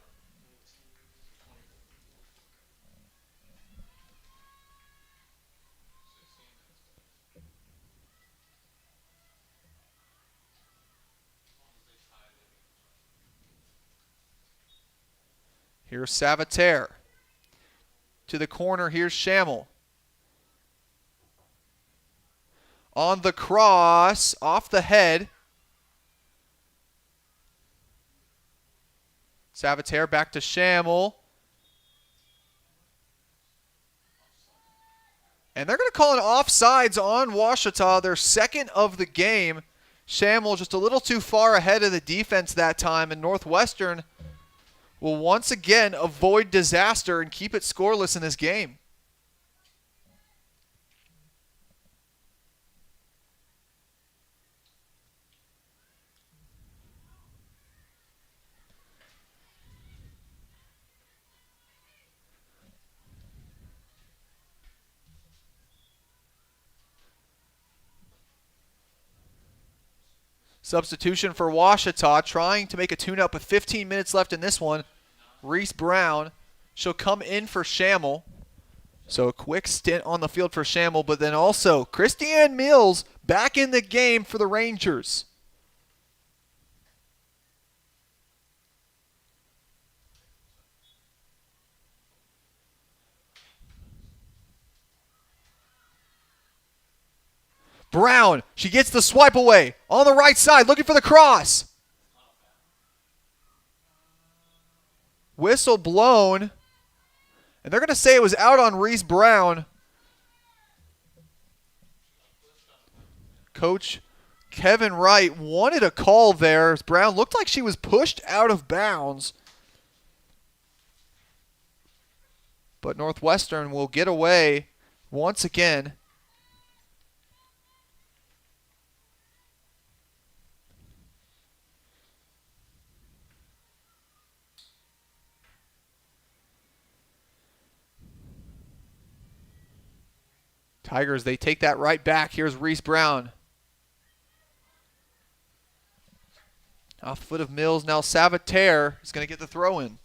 Here's Savater. To the corner, here's Shamel. On the cross, off the head. Savater back to Shamel. And they're going to call an offsides on Ouachita, their second of the game. Shamel just a little too far ahead of the defense that time, and Northwestern will once again avoid disaster and keep it scoreless in this game. Substitution for Washita, trying to make a tune-up with 15 minutes left in this one. Reese Brown, she'll come in for Schammel. So a quick stint on the field for Schammel, but then also Christiane Mills back in the game for the Rangers. Brown, she gets the swipe away on the right side, looking for the cross. Whistle blown. And they're going to say it was out on Reese Brown. Coach Kevin Wright wanted a call there. Brown looked like she was pushed out of bounds. But Northwestern will get away once again. Tigers, they take that right back. Here's Reese Brown. Off foot of Mills. Now Savater is going to get the throw in.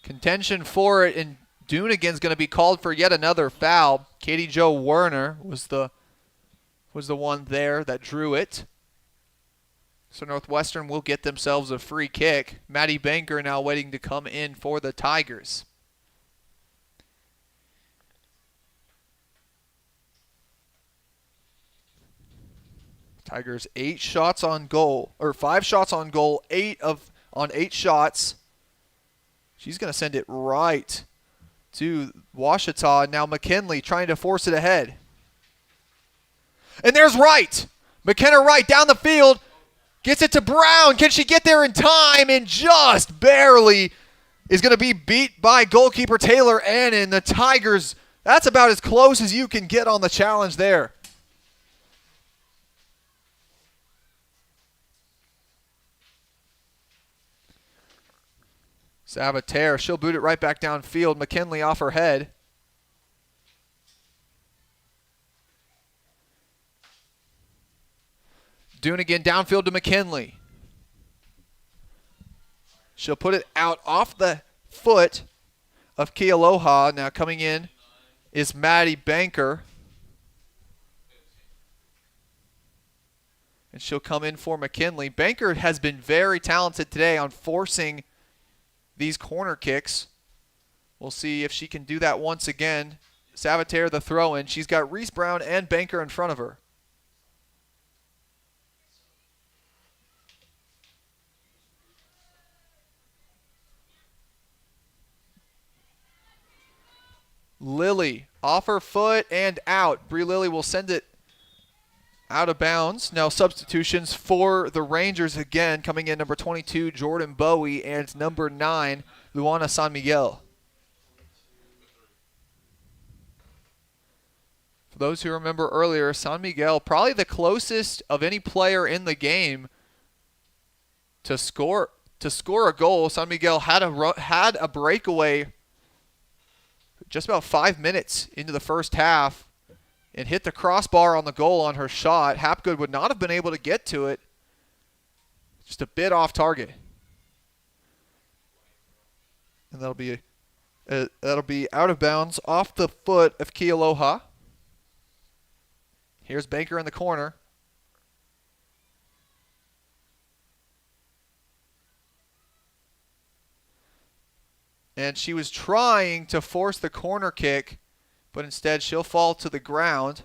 Contention for it, and Dunegan's going to be called for yet another foul. Katie Jo Werner was the one there that drew it. So Northwestern will get themselves a free kick. Maddie Banker now waiting to come in for the Tigers. Tigers 5 shots on goal, 8 on 8 shots. She's going to send it right to Washita. Now McKinley trying to force it ahead. And there's Wright. McKenna Wright down the field. Gets it to Brown. Can she get there in time? And just barely is going to be beat by goalkeeper Taylor Annan. The Tigers, that's about as close as you can get on the challenge there. Savater, she'll boot it right back downfield. McKinley off her head. Dunegan downfield to McKinley. She'll put it out off the foot of Kealoha. Now coming in is Maddie Banker. And she'll come in for McKinley. Banker has been very talented today on forcing these corner kicks. We'll see if she can do that once again. Savater the throw-in. She's got Reese Brown and Banker in front of her. Lilly off her foot and out. Bree Lilly will send it out of bounds. Now substitutions for the Rangers again. Coming in number 22, Jordan Bowie, and number 9, Luana San Miguel. For those who remember earlier, San Miguel, probably the closest of any player in the game to score a goal. San Miguel had a breakaway just about 5 minutes into the first half and hit the crossbar on the goal on her shot. Hapgood would not have been able to get to it. Just a bit off target. And that'll be out of bounds off the foot of Kealoha. Here's Banker in the corner. And she was trying to force the corner kick, but instead she'll fall to the ground.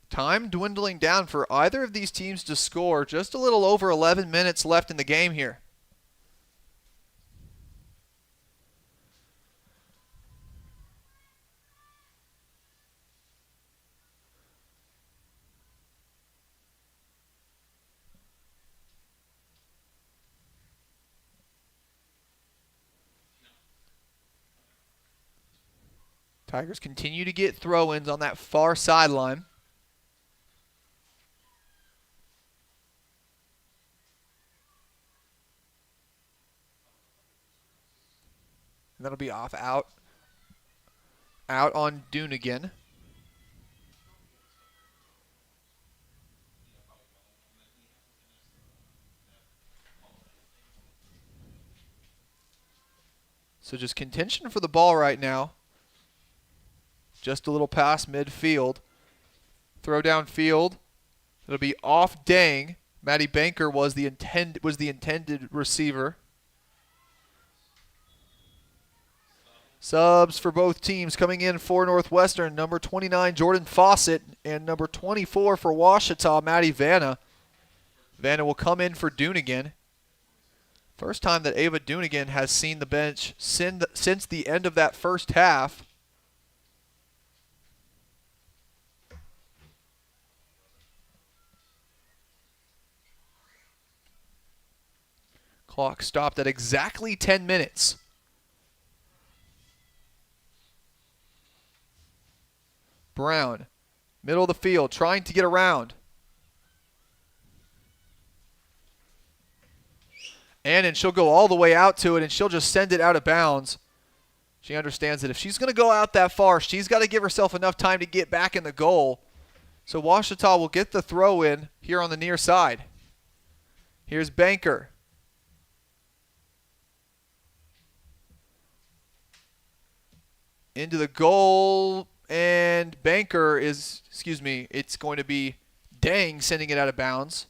Time dwindling down for either of these teams to score. Just a little over 11 minutes left in the game here. Tigers continue to get throw-ins on that far sideline. And that'll be off out on Doonigan. So just contention for the ball right now. Just a little past midfield. Throw downfield. It'll be off Dang. Maddie Banker was the intended receiver. Subs for both teams coming in for Northwestern. Number 29, Jordan Fawcett, and number 24 for Ouachita, Maddie Vanna. Vanna will come in for Doonigan. First time that Ava Doonigan has seen the bench since the end of that first half. Clock stopped at exactly 10 minutes. Brown, middle of the field, trying to get around. And she'll go all the way out to it, and she'll just send it out of bounds. She understands that if she's going to go out that far, she's got to give herself enough time to get back in the goal. So Ouachita will get the throw in here on the near side. Here's Banker. Into the goal, and Banker is, it's going to be Dang sending it out of bounds.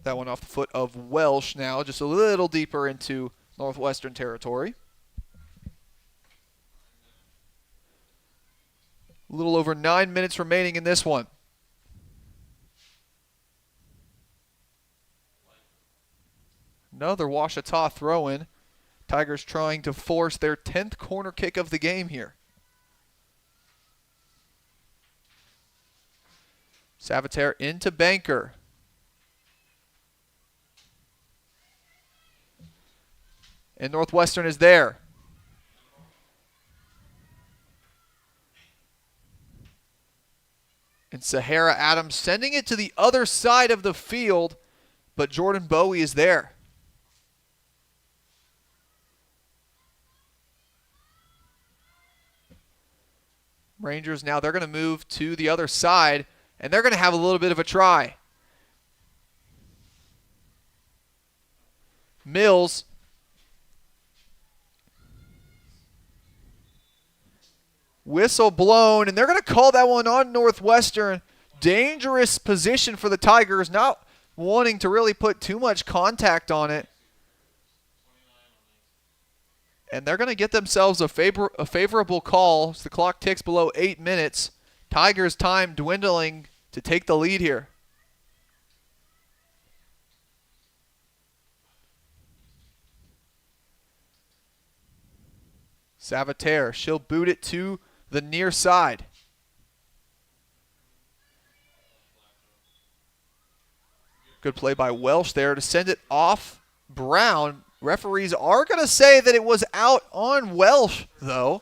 That one off the foot of Welsh now, just a little deeper into Northwestern territory. A little over 9 minutes remaining in this one. Another Ouachita throw-in. Tigers trying to force their 10th corner kick of the game here. Savitaire into Banker. And Northwestern is there. And Sahara Adams sending it to the other side of the field, but Jordan Bowie is there. Rangers now, they're going to move to the other side, and they're going to have a little bit of a try. Mills. Whistle blown, and they're going to call that one on Northwestern. Dangerous position for the Tigers, not wanting to really put too much contact on it. And they're going to get themselves a favorable call as the clock ticks below 8 minutes. Tigers' time dwindling to take the lead here. Savitaire, she'll boot it to the near side. Good play by Welsh there to send it off Brown. Referees are going to say that it was out on Welsh, though.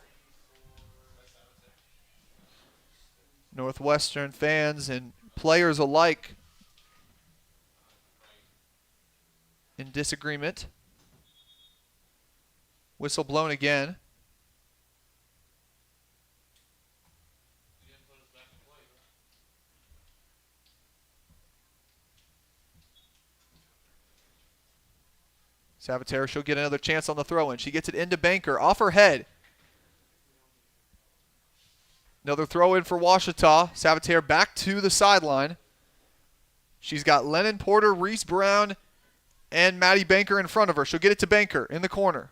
Northwestern fans and players alike in disagreement. Whistle blown again. Savitaire, she'll get another chance on the throw-in. She gets it into Banker, off her head. Another throw-in for Ouachita. Savitaire back to the sideline. She's got Lennon Porter, Reese Brown, and Maddie Banker in front of her. She'll get it to Banker in the corner.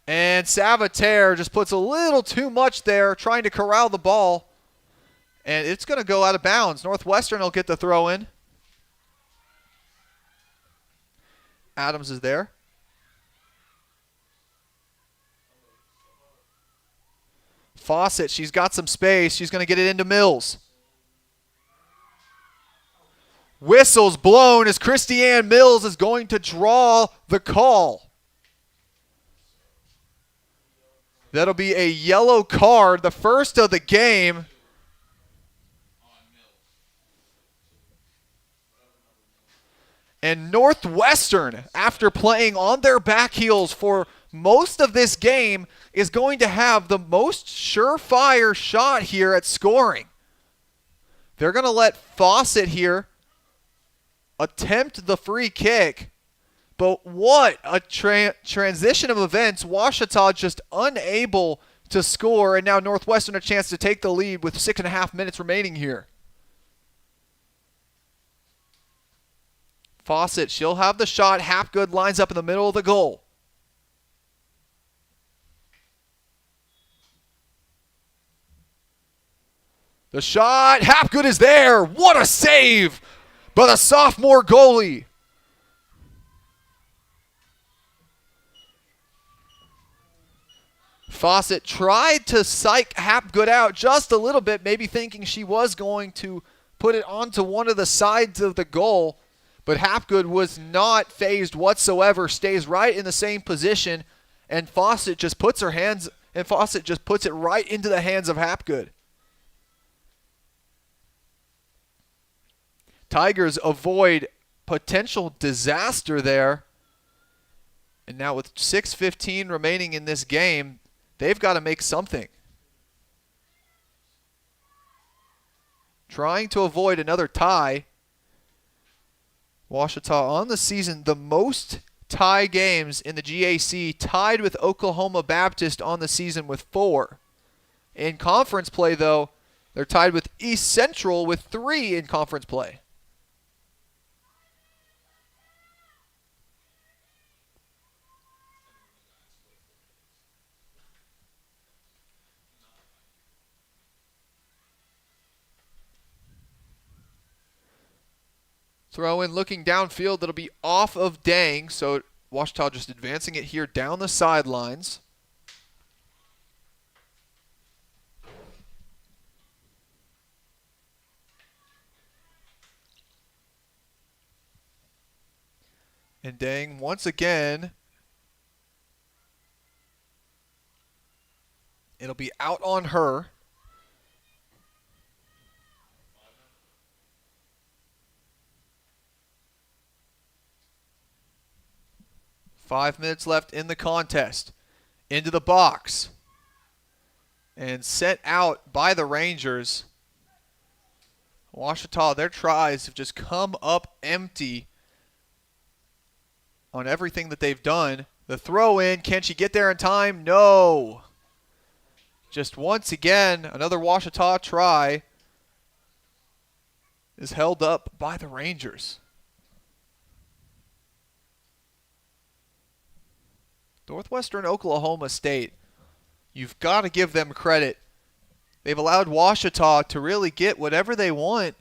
And Savitaire just puts a little too much there, trying to corral the ball. And it's going to go out of bounds. Northwestern will get the throw in. Adams is there. Fawcett, she's got some space. She's going to get it into Mills. Whistles blown as Christiane Mills is going to draw the call. That'll be a yellow card, the first of the game. And Northwestern, after playing on their back heels for most of this game, is going to have the most surefire shot here at scoring. They're going to let Fawcett here attempt the free kick. But what a transition of events. Ouachita just unable to score, and now Northwestern a chance to take the lead with 6.5 minutes remaining here. Fawcett, she'll have the shot. Hapgood lines up in the middle of the goal. The shot, Hapgood is there. What a save by the sophomore goalie. Fawcett tried to psych Hapgood out just a little bit, maybe thinking she was going to put it onto one of the sides of the goal. But Hapgood was not fazed whatsoever, stays right in the same position, and Fawcett just puts it right into the hands of Hapgood. Tigers avoid potential disaster there. And now with 6:15 remaining in this game, they've got to make something. Trying to avoid another tie. Ouachita on the season, the most tie games in the GAC, tied with Oklahoma Baptist on the season with 4. In conference play, though, they're tied with East Central with 3 in conference play. Throw in looking downfield. That'll be off of Dang. So Ouachita just advancing it here down the sidelines. And Dang once again. It'll be out on her. Five minutes left in the contest. Into the box. And sent out by the Rangers. Ouachita, their tries have just come up empty on everything that they've done. The throw in, can she get there in time? No. Just once again, another Ouachita try is held up by the Rangers. Northwestern Oklahoma State, you've got to give them credit. They've allowed Ouachita to really get whatever they want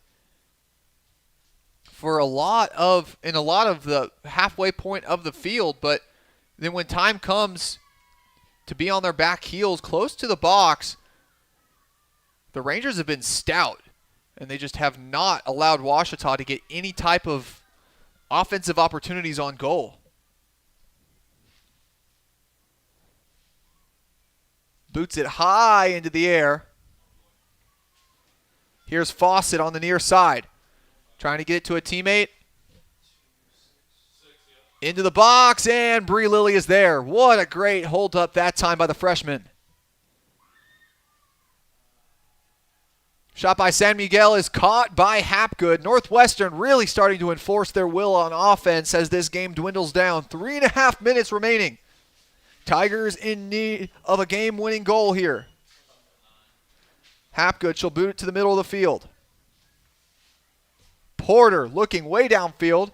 for in a lot of the halfway point of the field, but then when time comes to be on their back heels close to the box, the Rangers have been stout, and they just have not allowed Ouachita to get any type of offensive opportunities on goal. Boots it high into the air. Here's Fawcett on the near side. Trying to get it to a teammate. Into the box, and Bree Lilly is there. What a great hold up that time by the freshman. Shot by San Miguel is caught by Hapgood. Northwestern really starting to enforce their will on offense as this game dwindles down. 3.5 minutes remaining. Tigers in need of a game-winning goal here. Hapgood, she'll boot it to the middle of the field. Porter looking way downfield.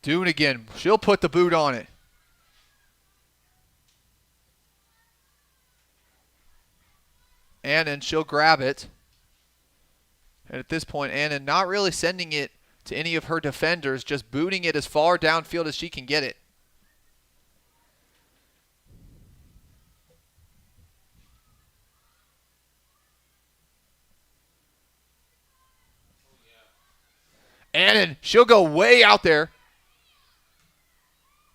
Doonigan, she'll put the boot on it. Annan, she'll grab it. And at this point, Annan not really sending it to any of her defenders, just booting it as far downfield as she can get it. And she'll go way out there.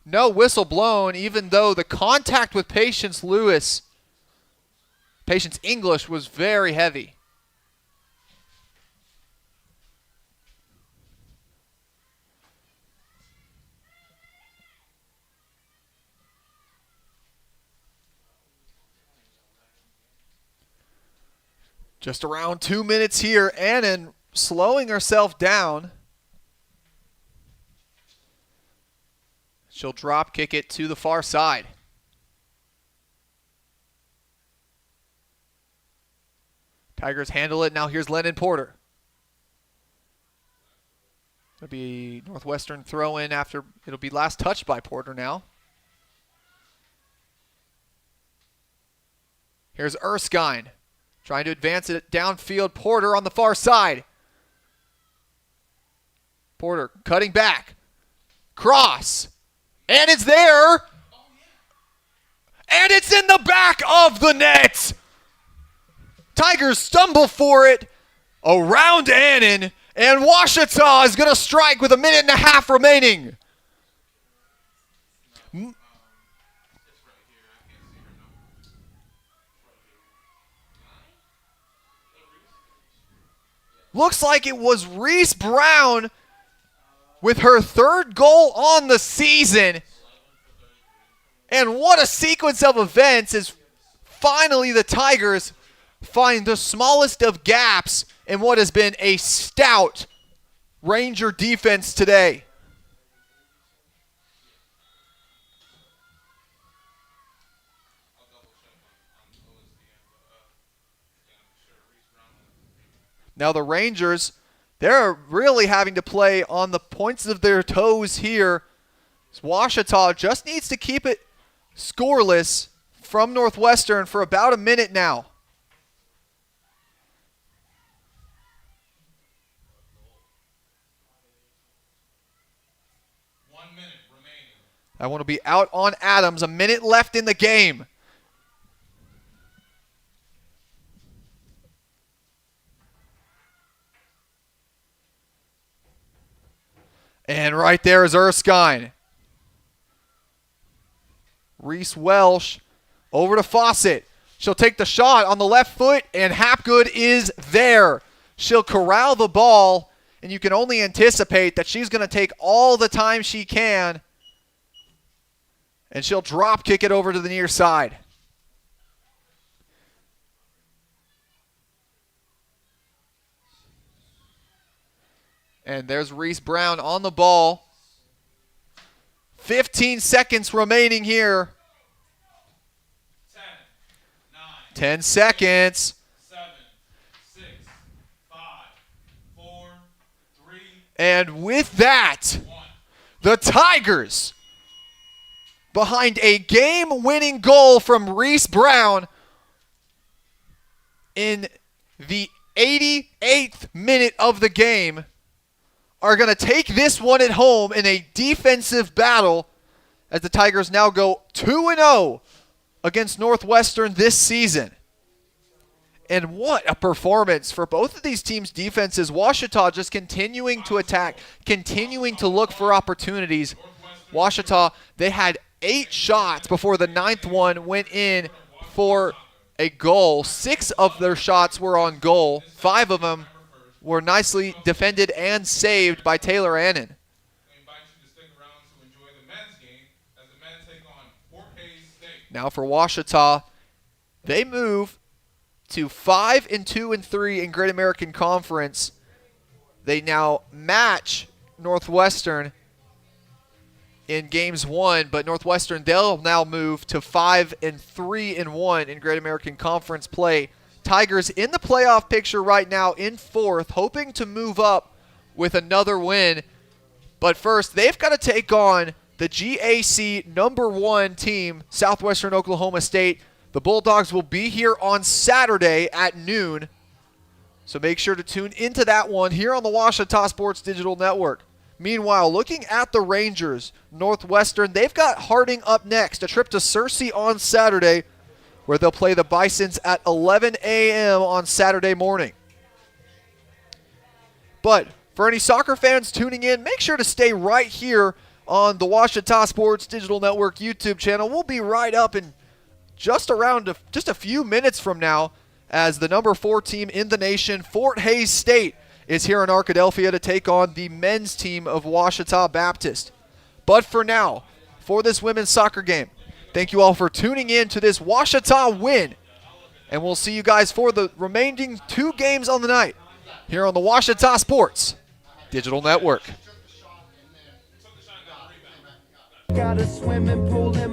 No whistle blown, even though the contact with Patience English was very heavy. Just around 2 minutes here. Annan slowing herself down. She'll drop kick it to the far side. Tigers handle it. Now here's Lennon Porter. It'll be Northwestern throw in after. It'll be last touched by Porter now. Here's Erskine trying to advance it downfield. Porter on the far side. Porter cutting back. Cross. And it's there. And it's in the back of the net. Tigers stumble for it around Annan. And Ouachita is going to strike with 1.5 minutes remaining. Looks like it was Reese Brown with her 3rd goal on the season. And what a sequence of events as finally the Tigers find the smallest of gaps in what has been a stout Ranger defense today. Now the Rangers, they're really having to play on the points of their toes here. Ouachita just needs to keep it scoreless from Northwestern for about a minute now. That one will be out on Adams. 1 minute left in the game. And right there is Erskine. Reese Welsh over to Fawcett. She'll take the shot on the left foot, and Hapgood is there. She'll corral the ball, and you can only anticipate that she's going to take all the time she can, and she'll drop kick it over to the near side. And there's Reese Brown on the ball. 15 seconds remaining here. 10 seconds. 7, 6, 5, 4, 3. And with that, the Tigers, behind a game-winning goal from Reese Brown in the 88th minute of the game, are going to take this one at home in a defensive battle as the Tigers now go 2-0 against Northwestern this season. And what a performance for both of these teams' defenses. Ouachita just continuing to attack, continuing to look for opportunities. Ouachita, they had 8 shots before the 9th one went in for a goal. 6 of their shots were on goal. 5 of them were nicely defended and saved by Taylor Annan. Now for Ouachita, they move to 5-2-3 in Great American Conference. They now match Northwestern in games 1, but Northwestern, they'll now move to 5-3-1 in Great American Conference play. Tigers in the playoff picture right now in 4th, hoping to move up with another win. But first, they've got to take on the GAC #1 team, Southwestern Oklahoma State. The Bulldogs will be here on Saturday at noon. So make sure to tune into that one here on the Ouachita Sports Digital Network. Meanwhile, looking at the Rangers, Northwestern, they've got Harding up next, a trip to Searcy on Saturday, where they'll play the Bisons at 11 a.m. on Saturday morning. But for any soccer fans tuning in, make sure to stay right here on the Ouachita Sports Digital Network YouTube channel. We'll be right up in just a few minutes from now as the number 4 team in the nation, Fort Hays State, is here in Arkadelphia to take on the men's team of Ouachita Baptist. But for now, for this women's soccer game, thank you all for tuning in to this Ouachita win. And we'll see you guys for the remaining 2 games on the night here on the Ouachita Sports Digital Network. Got a swimming pool in